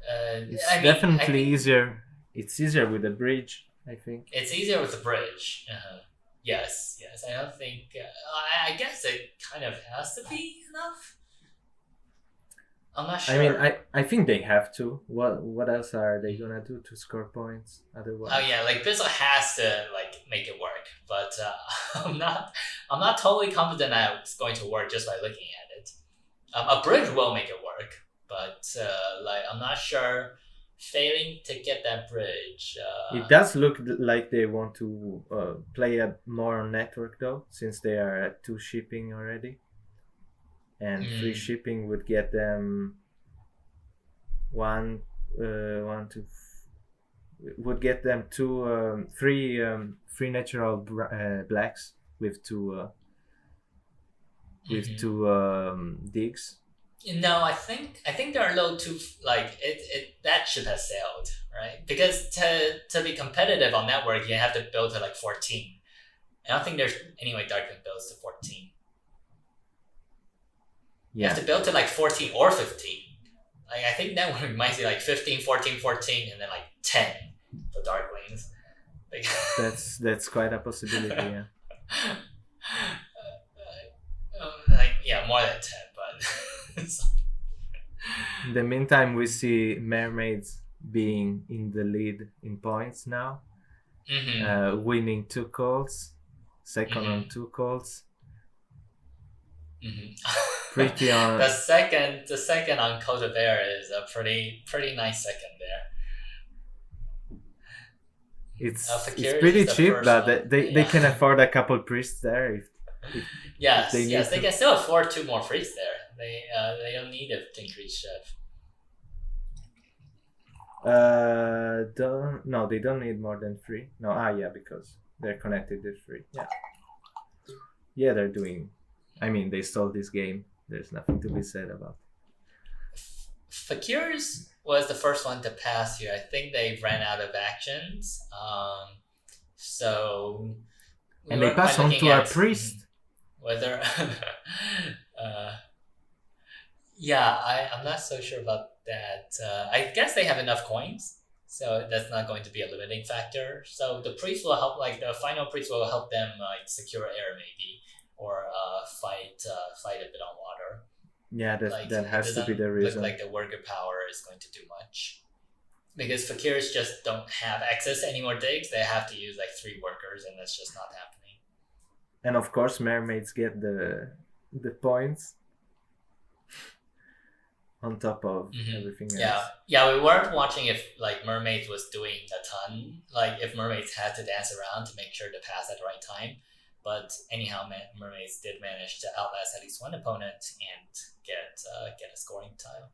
It's I definitely easier. It's easier with the bridge, I think. It's easier with the bridge. Yes. I don't think. I guess it kind of has to be enough. I'm not sure. I mean, I think they have to. What else are they gonna do to score points otherwise? Oh yeah, like Bizzle has to like make it work, but I'm not totally confident that it's going to work just by looking at it. A bridge will make it work, but I'm not sure. Failing to get that bridge. It does look like they want to play more on network though, since they are at 2 shipping already. And 3 shipping would get them one would get them three natural blacks with two digs. No, I think they're a little too like it. That ship has sailed, right? Because to be competitive on network, you have to build to like 14. I don't think there's any way Darkwing builds to 14. You have to build to like 14 or 15. Like I think network might be like 15, 14, 14, and then like 10 for Darkwings. Like, that's quite a possibility. Yeah. Like more than 10, but. In the meantime, we see mermaids being in the lead in points now, winning 2 calls, second on 2 calls. Pretty on. The second on Cultivar is a pretty nice second there. It's pretty cheap, but one. they can afford a couple priests there. Yes, they can still afford 2 more priests there. They don't need it to increase chef. They don't need more than 3. No, because they're connected to 3. Yeah, they're doing. I mean, they stole this game. There's nothing to be said about. Fakir's was the first one to pass here. I think they ran out of actions. So. And they pass on to a priest. Whether. I'm not so sure about that. I guess they have enough coins, so that's not going to be a limiting factor. So the priest will help, like the final priest will help them like secure air maybe, or fight a bit on water. Yeah, that has to be the reason. Look like the worker power is going to do much. Because Fakirs just don't have access to any more digs. They have to use like 3 workers, and that's just not happening. And of course, mermaids get the points on top of everything else. Yeah, we weren't watching if like mermaids was doing a ton. Like if mermaids had to dance around to make sure to pass at the right time. But anyhow, mermaids did manage to outlast at least one opponent and get a scoring tile.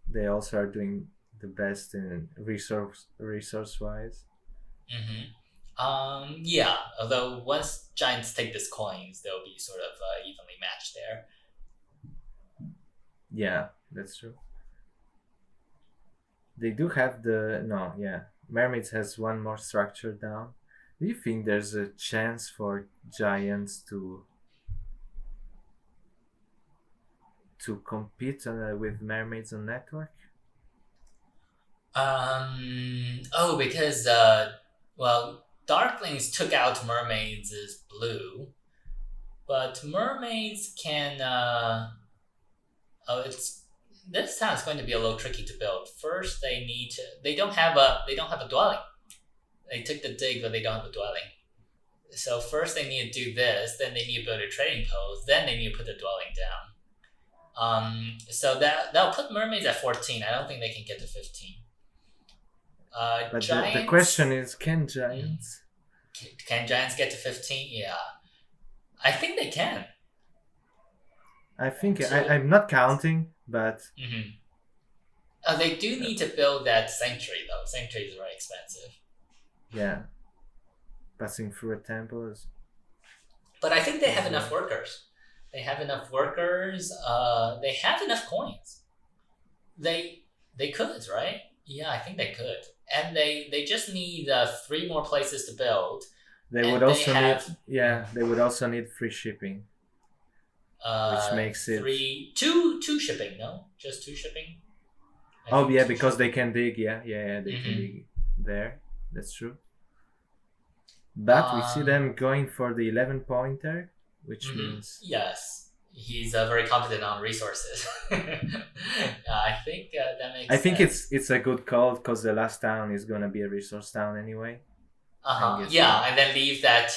They also are doing the best in resource wise. Although once giants take these coins, they'll be sort of evenly matched there. Yeah, that's true. They do have mermaids has 1 more structure down. Do you think there's a chance for giants to compete with mermaids on network? Because Darklings took out mermaids as blue, but mermaids can. This time it's going to be a little tricky to build. First, they don't have a dwelling. They took the dig, but they don't have a dwelling. So first they need to do this, then they need to build a trading post, then they need to put the dwelling down. So that'll put mermaids at 14. I don't think they can get to 15. But giants, the question is, can giants? Can giants get to 15? Yeah, I think they can. I think I'm not counting, but they do need to build that sanctuary though. Sanctuary is very expensive. Yeah, passing through a temple is. But I think they have enough workers. They have enough workers. They have enough coins. They could, right? Yeah, I think they could. And they just need 3 more places to build. They would also need free shipping. Which makes it 2 shipping, no? Just 2 shipping? Because they can dig, they can dig there. That's true. But we see them going for the 11 pointer, which means yes, he's very confident on resources. I think that makes. I think it's a good call because the last town is gonna be a resource town anyway. And then leave that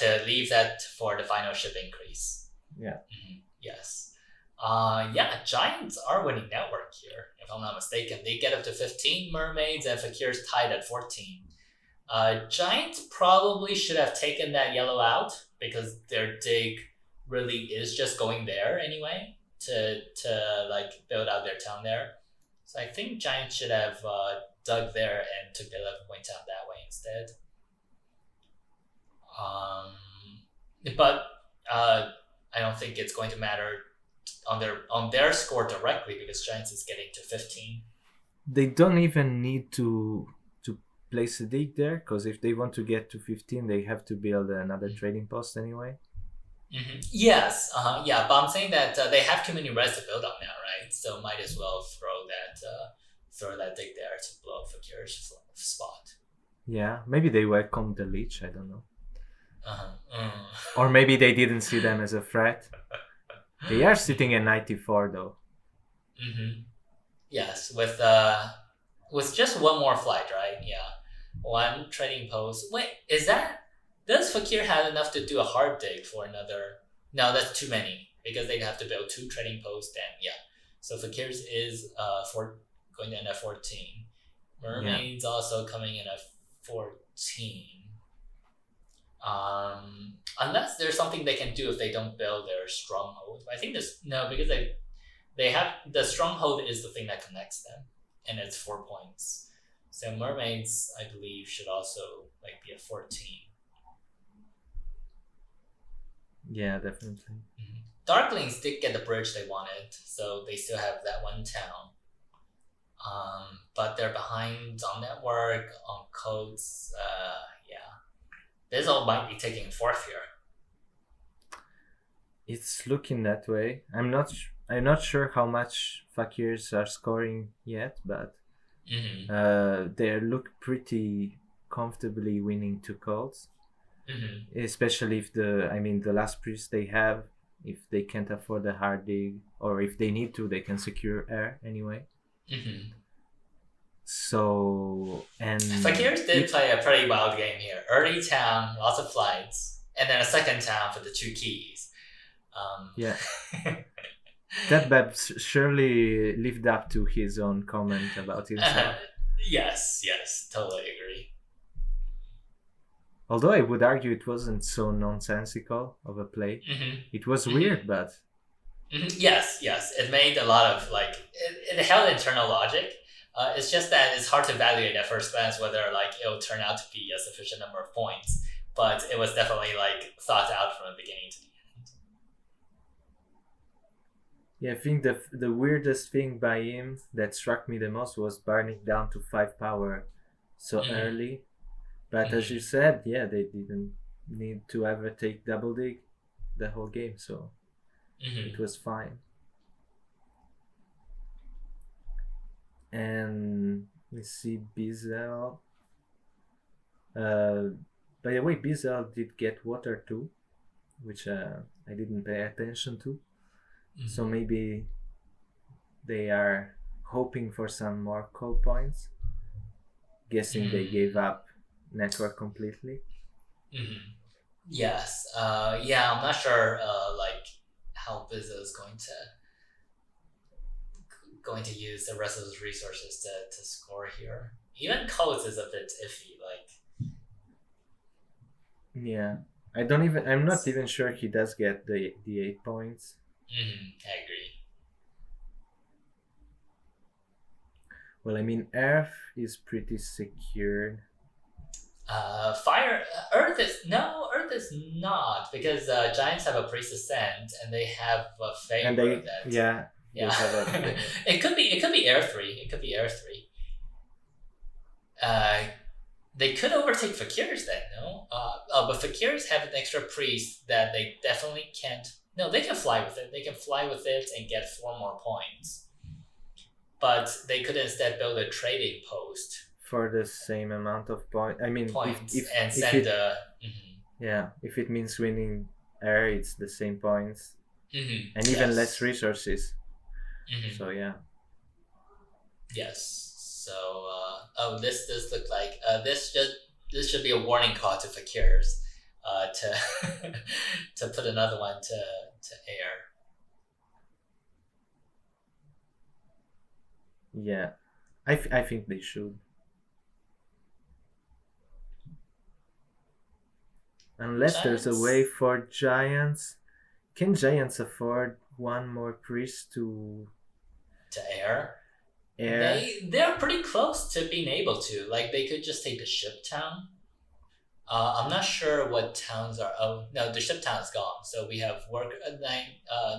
for the final ship increase. Yeah. Yes. Giants are winning network here, if I'm not mistaken. They get up to 15 mermaids and Fakir's tied at 14. Giants probably should have taken that yellow out because their dig really is just going there anyway. to like build out their town there. So I think Giants should have dug there and took the 11-point town that way instead. But I don't think it's going to matter on their score directly because Giants is getting to 15. They don't even need to place a dig there, because if they want to get to 15, they have to build another trading post anyway. Yes, yeah, but I'm saying that they have too many res to build up now, right? So might as well throw that dig there to blow up Fakir's spot. Yeah, maybe they welcomed the Leech, I don't know. Or maybe they didn't see them as a threat. They are sitting at 94 though. Yes, with just one more flight, right? Yeah, one trading post. Wait, does Fakir have enough to do a hard dig for another? No, that's too many because they'd have to build 2 trading posts. And yeah, so Fakir's is going to end at 14. Mermaid's also coming in at 14. Unless there's something they can do if they don't build their stronghold. I think because they have the stronghold is the thing that connects them, and it's 4 points. So Mermaids, I believe, should also like be at 14. Yeah, definitely. Darklings did get the bridge they wanted, so they still have that one town. But they're behind on network, on codes. Bizzle might be taking 4th here. It's looking that way. I'm not sure how much Fakirs are scoring yet, but they look pretty comfortably winning 2 codes. Especially if the last priest they have, if they can't afford a hard dig, or if they need to, they can secure air anyway. So, and Fakirs did play a pretty wild game here. Early town, lots of flights, and then a second town for the 2 keys. Yeah. That Bab surely lived up to his own comment about himself. Yes, totally agree. Although I would argue it wasn't so nonsensical of a play. It was weird, but... Yes. It made a lot of, like, it held internal logic. It's just that it's hard to evaluate at first glance whether, like, it'll turn out to be a sufficient number of points. But it was definitely, like, thought out from the beginning to the end. Yeah, I think the weirdest thing by him that struck me the most was burning down to 5 power so early. But as you said, yeah, they didn't need to ever take double dig the whole game, so it was fine. And we see Bizel. By the way, Bizel did get water too, which I didn't pay attention to. So maybe they are hoping for some more code points. Guessing they gave up network completely. Yes. Yeah, I'm not sure like how Bizzle is going to use the rest of his resources to score here. Even codes is a bit iffy, like. Yeah. I'm not even sure he does get the 8 points. I agree. Well, I mean, Earth is pretty secured. Earth is not, because Giants have a priest ascent and they have a favor And they that yeah. it could be Air 3. They could overtake Fakirs then, no? But Fakirs have an extra priest that they definitely can't. No, they can fly with it. They can fly with it and get 4 more points. But they could instead build a trading post for the same amount of points. I mean, points if and send the. Yeah, if it means winning air, it's the same points and even less resources. So yeah. Yes. So this does look like this should be a warning call to Fakirs to to put another one to air. Yeah, I think they should. Unless there's a way for Giants. Can Giants afford one more priest to air. air. They're pretty close to being able to. Like they could just take the ship town. I'm not sure what towns are. Oh no, the ship town is gone. So we have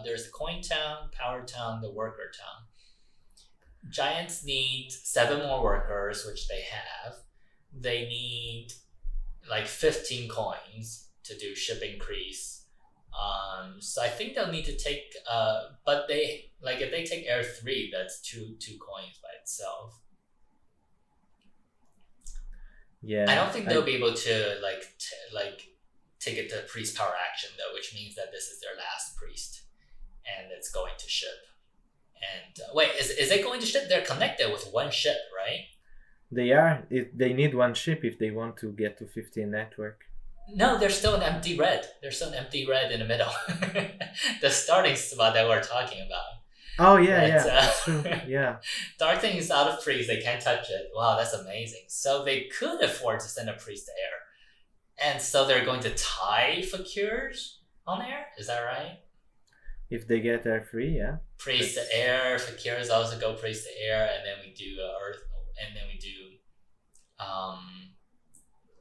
there's the coin town, power town, the worker town. Giants need 7 more workers, which they have. They need like 15 coins to do ship increase. So I think they'll need to take. But they if they take air 3, that's two coins by itself. Yeah, I don't think they'll be able to take it to priest power action though, which means that this is their last priest, and it's going to ship. And wait, is it going to ship? They're connected with one ship, right? They are. They need one ship if they want to get to 15 network. No, there's still an empty red. There's still an empty red in the middle. The starting spot that we're talking about. Oh yeah, that's true. Yeah. Dark Thing is out of priest. They can't touch it. Wow, that's amazing. So they could afford to send a priest to air, and so they're going to tie Fakirs on air. Is that right? If they get air 3, yeah. Priest to air. Fakirs also go priest to air, and then we do earth, and then we do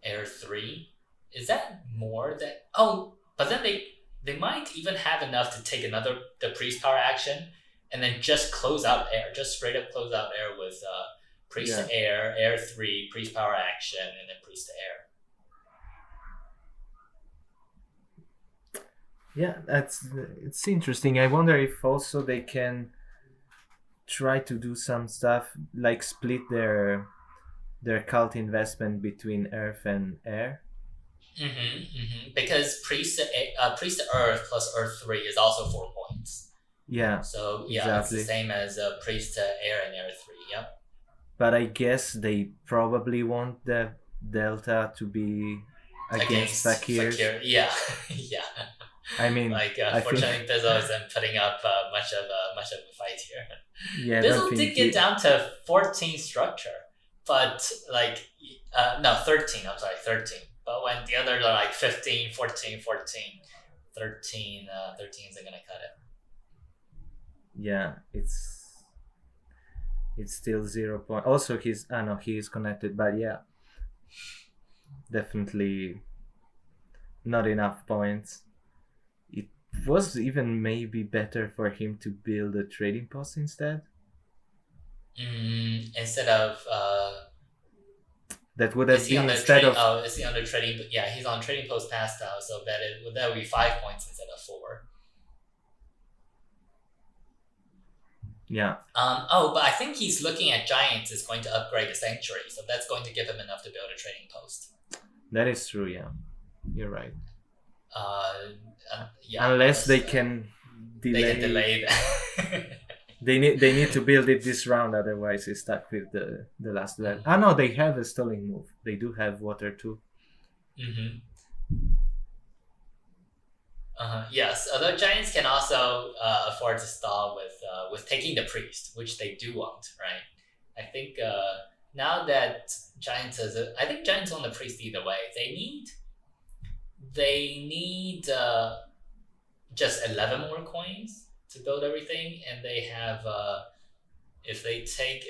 air 3. Is that more than? Oh, but then they might even have enough to take the priest power action. And then just close out air, just straight up close out air with priest to air, air 3, priest power action, and then priest to air. Yeah, it's interesting. I wonder if also they can try to do some stuff like split their cult investment between earth and air. Because priest to earth plus earth 3 is also 4 points. Yeah. So yeah, exactly. It's the same as priest to air and air 3. Yep. But I guess they probably want the delta to be against Fakirs. Fakir. Yeah, yeah. I mean, unfortunately, Bizzle isn't putting up much of a fight here. Yeah, Bizzle did get down to 14 structure, but 13. I'm sorry, 13. But when the others are like 15, 14, 14, 13 isn't gonna cut it. Yeah, it's still 0 point. Also, he is connected, but yeah, definitely not enough points. It was even maybe better for him to build a trading post instead. Instead of that would have been instead of. Oh, is he on the trading? Yeah, he's on trading post pass now, so that would be 5 points instead of 4. Yeah. But I think he's looking at Giants is going to upgrade the Sanctuary, so that's going to give him enough to build a trading post. That is true, yeah. You're right. Yeah. Unless they can delay. They can delay that. They need to build it this round, otherwise he's stuck with the last level. No, they have a stalling move. They do have water too. Yes, although Giants can also afford to stall with taking the priest, which they do want, right? I think now that Giants I think Giants own the priest either way. They need just 11 more coins to build everything, and they have if they take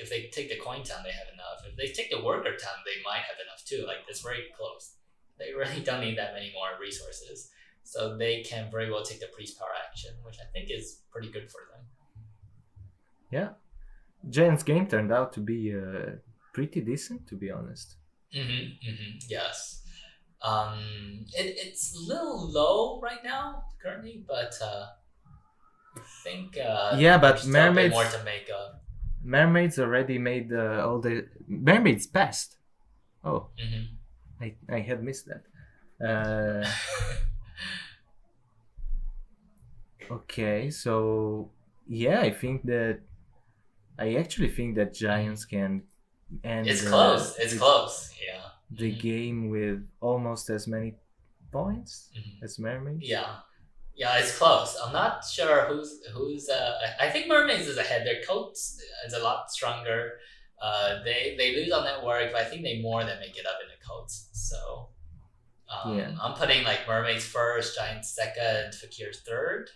the coin town, they have enough. If they take the worker town, they might have enough too. Like it's very close. They really don't need that many more resources. So they can very well take the priest power action, which I think is pretty good for them. Yeah. Giants game turned out to be pretty decent, to be honest. Yes. It's a little low right now, currently, but I think but mermaids more to make up. Mermaids already made all the mermaids passed. Oh, I had missed that. Okay, so yeah, I actually think that Giants can end. It's close. It's close. Yeah. The game with almost as many points as Mermaids. Yeah, it's close. I'm not sure who's. I think Mermaids is ahead. Their coats is a lot stronger. They lose on network, but I think they more than make it up in the coats. So. I'm putting like Mermaids first, Giants second, Fakirs third.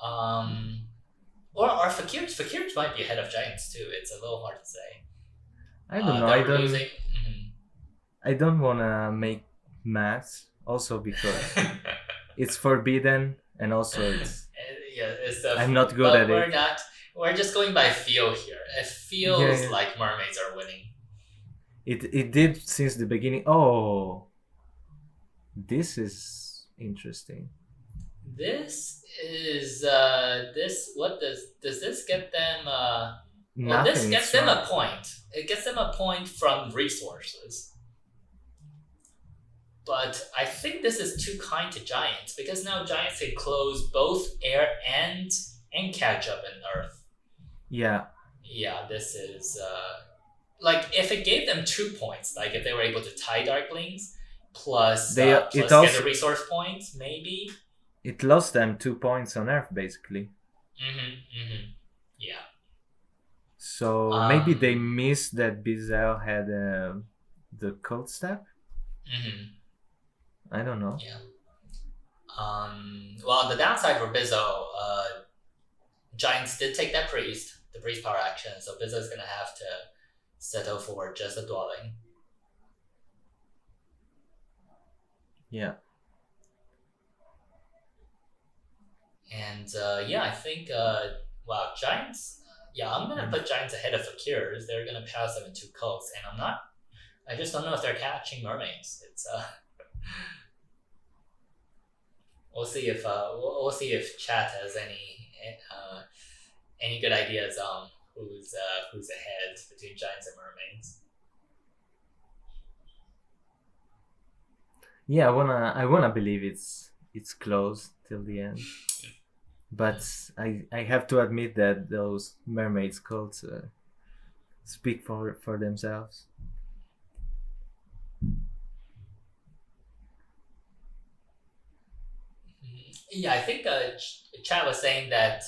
Or Fakirs might be ahead of Giants too. It's a little hard to say. I don't know. They're losing. I don't wanna make maths also because it's forbidden, and also I'm not good at it. We're just going by feel here. It feels like mermaids are winning. It did since the beginning. Oh, this is interesting. This is what does this get them? Nothing. This gets them a point. It gets them a point from resources. But I think this is too kind to Giants because now Giants can close both air and catch up in Earth. Yeah. Yeah, this is like if it gave them 2 points, like if they were able to tie Darklings plus get a resource point, maybe. It lost them 2 points on Earth, basically. Yeah. So maybe they missed that Bizel had the cold step. I don't know. Yeah. Well, on the downside for Bizzo, Giants did take that priest, the priest power action, so Bizzo's gonna have to settle for just a dwelling. Yeah. And I think Giants. I'm gonna put Giants ahead of Fakirs. They're gonna pass them in 2 cults, and I just don't know if they're catching mermaids. It's we'll see if chat has any good ideas on who's ahead between Giants and mermaids. Yeah, I wanna believe it's close till the end. But I have to admit that those mermaids cults speak for themselves. Yeah, I think chat was saying that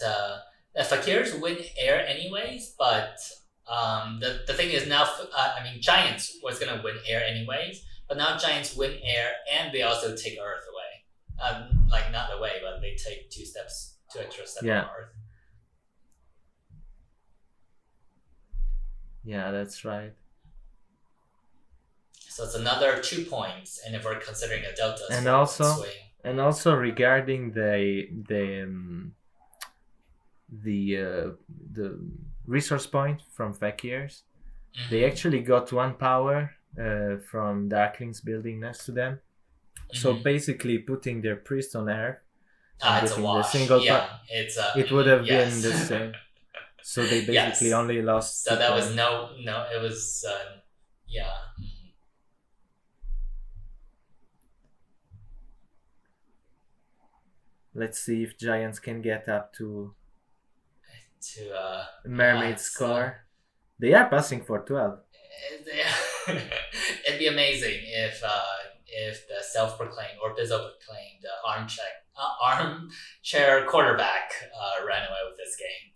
Fakirs win air anyways, but the thing is now, Giants was gonna win air anyways, but now Giants win air and they also take Earth away. Not away, but they take 2 extra steps on Earth. Yeah, that's right. So it's another 2 points, and if we're considering a delta, and also regarding the resource point from Fakirs, they actually got 1 power from Darklings building next to them. So basically putting their priest on Earth and it's a getting wash. the single it would have been the yes. same. So they basically only lost. So that was no, it was Let's see if Giants can get up to Mermaid's score. They are passing for 12. It'd be amazing if the self-proclaimed or Bizzo-proclaimed armchair quarterback ran away with this game.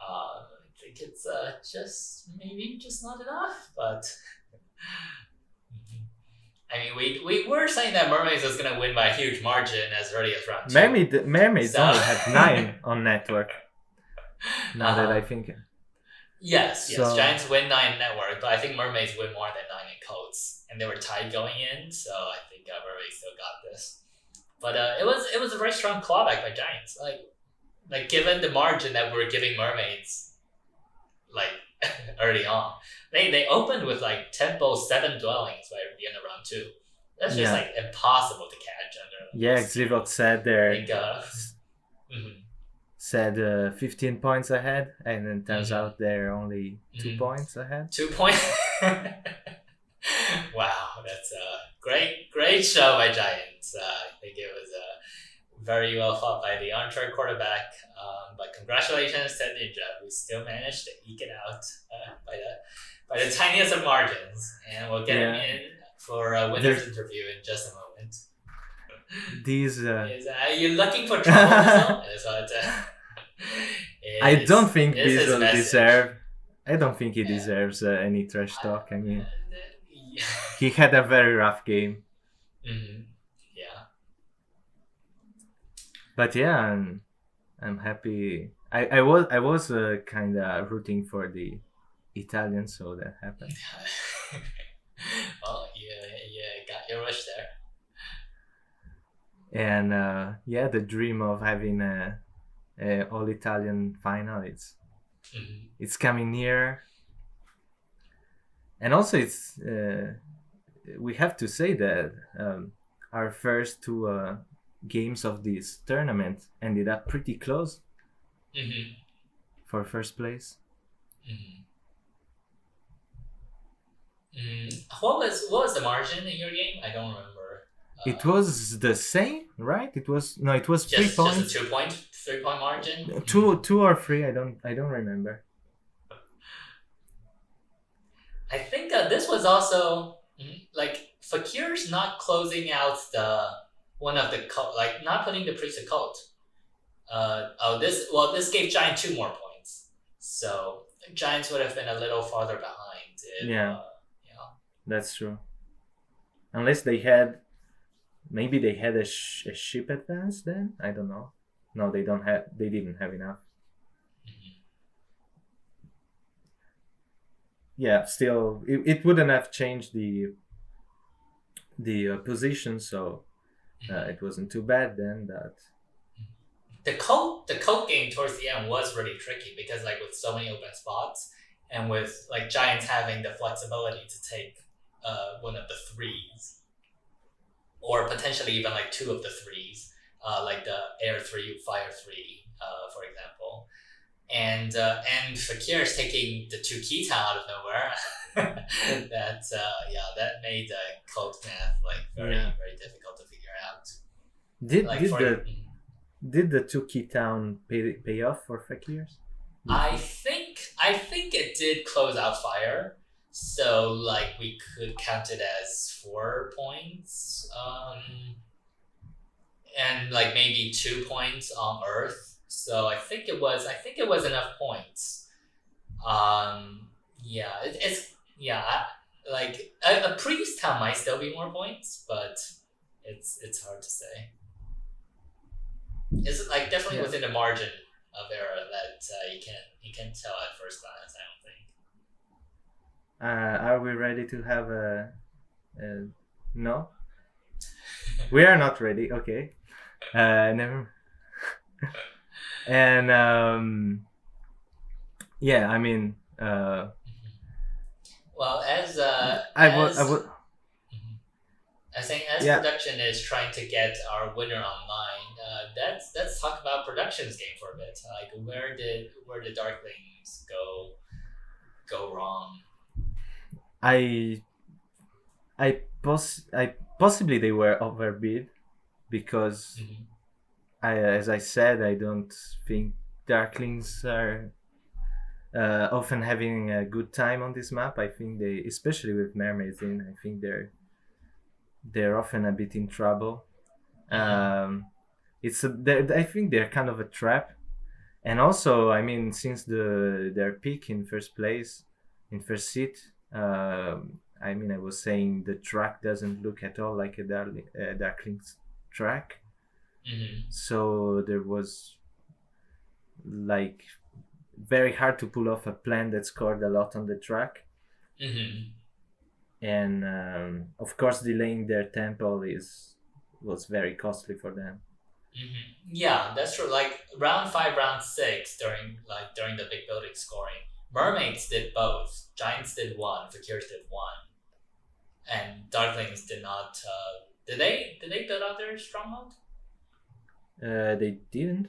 I think it's just not enough, but we were saying that Mermaids was going to win by a huge margin as early as round 2. Mermaids only have 9 on network. Now that I think. Yes. Giants win 9 network, but I think Mermaids win more than 9 in codes, and they were tied going in, so I think Mermaids still got this. But it was a very strong clawback by Giants. Like given the margin that we're giving Mermaids, early on, they opened with tempo 7 dwellings by the end of round 2. That's just impossible to catch under. Yeah, Xivok said there. Said 15 points ahead, and then turns out they're only 2 points ahead. 2 points. Wow, that's a great show by Giants. I think it was very well fought by the armchair quarterback. But congratulations to Ninja, who still managed to eke it out by the tiniest of margins. And we'll get him in for a winner's interview in just a moment. These are you looking for trouble? I don't think Bison deserve. I don't think he deserves any trash talk. I mean, he had a very rough game. Yeah. But yeah, I'm happy. I was kind of rooting for the Italians, so that happened. Well, you got your wish there. And yeah, the dream of having a all Italian final, Mhm. it's coming near. And also, it's we have to say that our first two games of this tournament ended up pretty close Mhm. for first place. Mhm. What was the margin in your game? I don't remember. It was the same, right? It was 3 Just points. a 3 point margin. Two or three. I don't remember. I think this was also like Fakir's not closing out the one of the cult, like not putting the priest of cult. This gave Giant 2 more points, so Giants would have been a little farther behind if Yeah. you know. That's true. Unless maybe they had a ship advance then. I don't know. No, they don't have. They didn't have enough. Mhm. Yeah, still, it wouldn't have changed the position, so it wasn't too bad then. But The cult game towards the end was really tricky because like with so many open spots and with like Giants having the flexibility to take one of the threes or potentially even like two of the threes, like the air three, fire three, for example. And Fakir is taking the two Keaton out of nowhere. That made cult math like very Yeah. very difficult to figure out. did Like did for the did the two key town pay off for Fakirs? I think it did close out fire, so like we could count it as 4 points, and like maybe 2 points on Earth. So I think it was enough points. Yeah, it's yeah. Like a priest town might still be more points, but it's hard to say. It's like definitely Yeah. within the margin of error that you can tell at first glance. I don't think. Are we ready to have a no? We are not ready. Okay. Never. And yeah, I mean, Well, I would. I think as Yeah. production is trying to get our winner online, let's talk about production's game for a bit. Like where did Darklings go wrong? I possibly they were overbid because Mhm. as I said, I don't think Darklings are often having a good time on this map. I think they, especially with mermaids in, I think they're often a bit in trouble. I think they're kind of a trap, and also, I mean, since their pick in first place, in first seat, I mean, I was saying the track doesn't look at all like a Darklings track. Mhm. So there was like very hard to pull off a plan that scored a lot on the track. Mhm. And of course, delaying their tempo was very costly for them. Mhm. Yeah, that's true. Like round 5, round 6, during the big building scoring, Mermaids did both. Giants did one. Fakirs did one, and Darklings did not. Did they build out their stronghold? They didn't.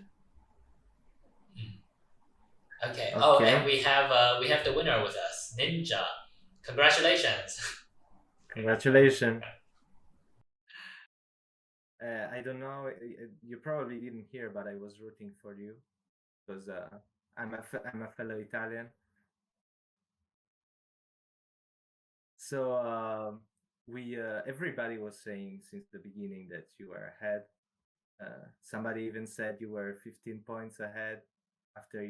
Okay. Oh, Okay. and we have the winner with us, Ninja. Congratulations. Congratulations. I don't know. You probably didn't hear, but I was rooting for you because I'm a fellow Italian. So we everybody was saying since the beginning that you were ahead. Somebody even said you were 15 points ahead after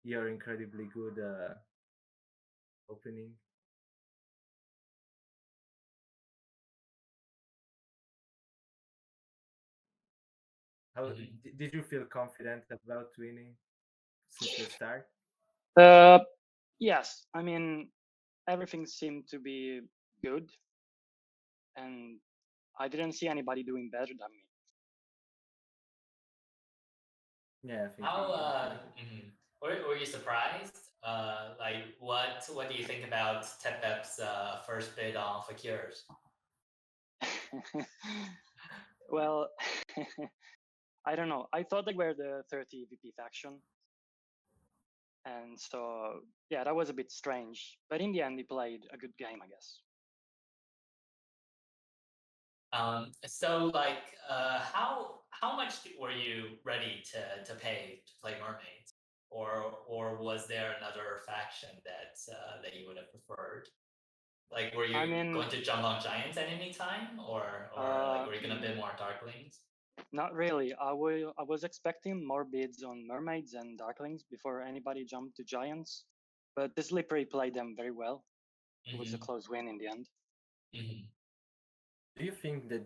your incredibly good opening. How Mhm. did you feel confident about winning since the start? Yes, I mean everything seemed to be good, and I didn't see anybody doing better than me. Yeah, I think How we were you surprised? Like what do you think about Tepep's first bid on Fakir's? Well, I don't know. I thought they were the 30 VP faction, and so yeah, that was a bit strange. But in the end, he played a good game, I guess. So like how much were you ready to pay to play Mermaids? Or was there another faction that you would have preferred? Like were I you mean, going to jump on Giants at any time? Or like were you gonna bid more on Darklings? not really. I was expecting more bids on mermaids and darklings before anybody jumped to giants, but the slippery played them very well. It was a Mm-hmm. close win in the end. Mm-hmm. Do you think the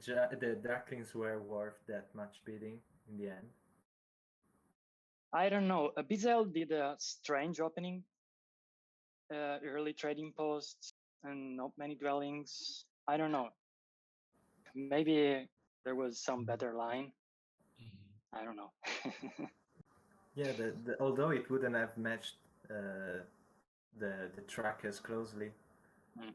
Darklings were worth that much bidding in the end? I don't know. Bizel did a strange opening, early trading posts and not many dwellings. I don't know. Maybe there was some better line. I don't know. Yeah, although it wouldn't have matched the track as closely. Mm.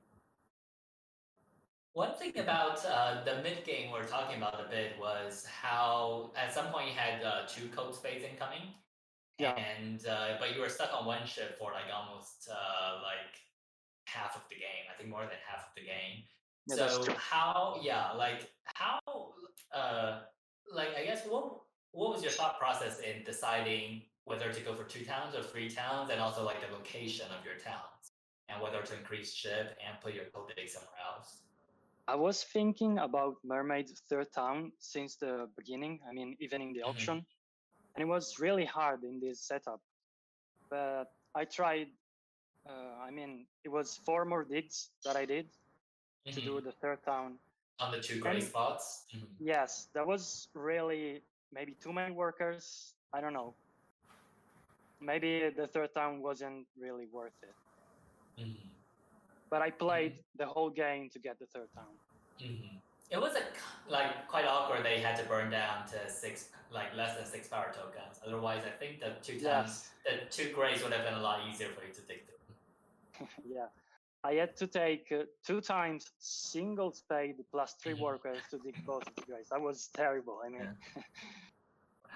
One thing about the mid game we're talking about a bit was how at some point you had two code spades incoming, Yeah, and but you were stuck on one ship for like almost like half of the game. I think more than half of the game. yeah, that's So true. how, yeah, how, uh, like I guess what was your thought process in deciding whether to go for 2 towns or 3 towns, and also like the location of your towns, and whether to increase ship and put your code dig somewhere else? I was thinking about Mermaid's third town since the beginning. I mean, even in the Mhm. auction, and it was really hard in this setup. But I tried. I mean, it was 4 more digs that I did to do Mhm. the third town, On the two gray and spots. Mhm. yes, that was really maybe too many workers. I don't know. Maybe the third town wasn't really worth it. Mhm. But I played the whole game to get the third town. Mm-hmm. It was like quite awkward. They had to burn down to six, like less than 6 power tokens. Otherwise, I think the two towns, Yes. the two grays would have been a lot easier for you to dig through. Yeah. I had to take 2 times single spade plus 3 workers to dig both of the grays. That was terrible. I mean, Yeah,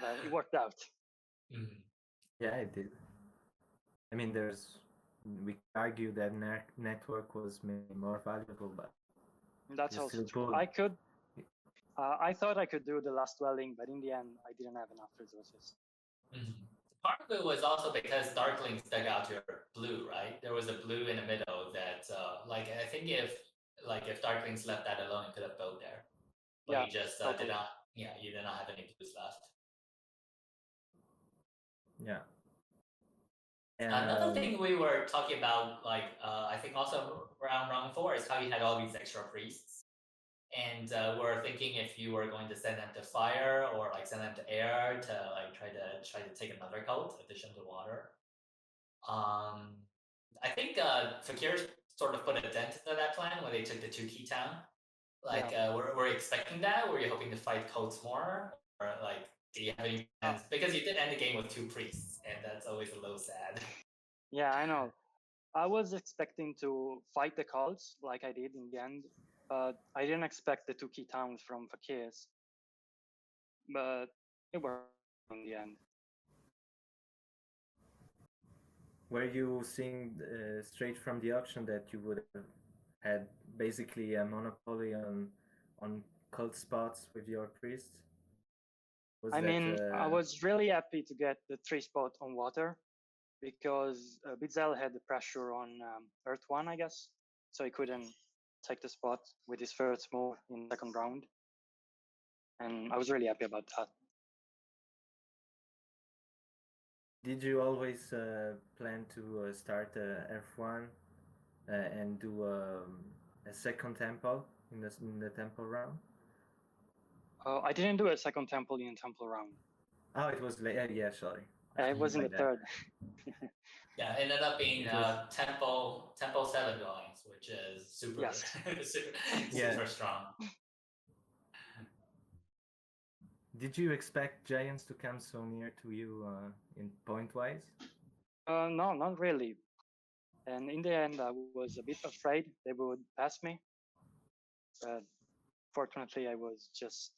but it worked out. Mm-hmm. yeah, it did. I mean, we could argue that network was maybe more valuable, but That's you also still true. pull. I thought I could do the last dwelling, but in the end, I didn't have enough resources. Mm-hmm. Part of it was also because Darklings dug out your blue, right? There was a blue in the middle that, like, I think if Darklings left that alone, you could have built there, but Yeah, you just did totally. not. Yeah, you did not have any blues left. Yeah. Another thing we were talking about, like I think also around round four, is how you had all these extra priests, and we're thinking if you were going to send them to fire or like send them to air to like try to take another cult addition to water. I think Fakir sort of put a dent into that plan when they took the two key town. Yeah. Like, were you expecting that? Were you hoping to fight cults more, or like, do you have any Uh, plans? Because you did end the game with two priests, and that's always a little sad. yeah, I know. I was expecting to fight the cults like I did in the end, but I didn't expect the 2 key towns from Fakirs. But it worked in the end. Were you seeing straight from the auction that you would have had basically a monopoly on cult spots with your priests? Was I that mean, I was really happy to get the 3 spot on water because Bitzel had the pressure on Earth 1, I guess. So he couldn't take the spot with his first move in second round. And I was really happy about that. Did you always plan to start F1 and do a second temple in the temple round? Oh, I didn't do a second temple in temple round. Oh, it was late. Yeah, sorry. I was in the My bad. third. Yeah, it ended up being It was- Temple 7 dwellings, which is super, Yes. super, Yeah. super strong. Did you expect giants to come so near to you in point-wise? No, not really. And in the end, I was a bit afraid they would pass me. But fortunately, I was just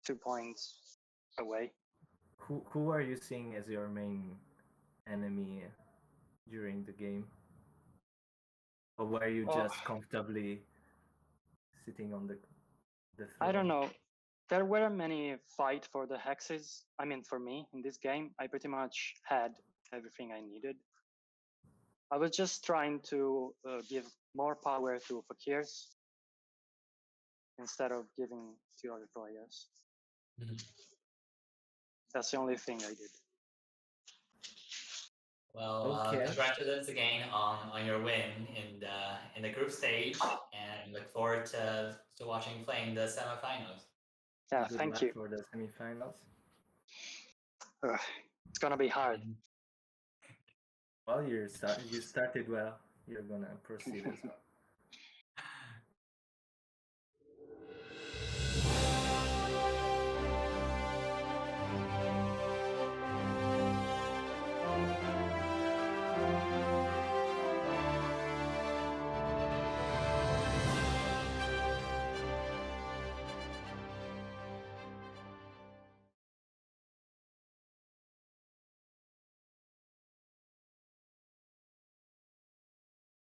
2 points away. Who are you seeing as your main enemy during the game? Or were you Oh. just comfortably sitting on the throne? I don't know. There were many fight for the hexes. I mean, for me in this game, I pretty much had everything I needed. I was just trying to give more power to fakirs instead of giving to other players. Mhm. That's the only thing I did. Well, Okay. congratulations again on your win in the group stage, and look forward to watching you playing the semifinals. Yeah, Good thank luck you. for the semifinals. It's gonna be hard. Well, you started well. You're gonna proceed as well.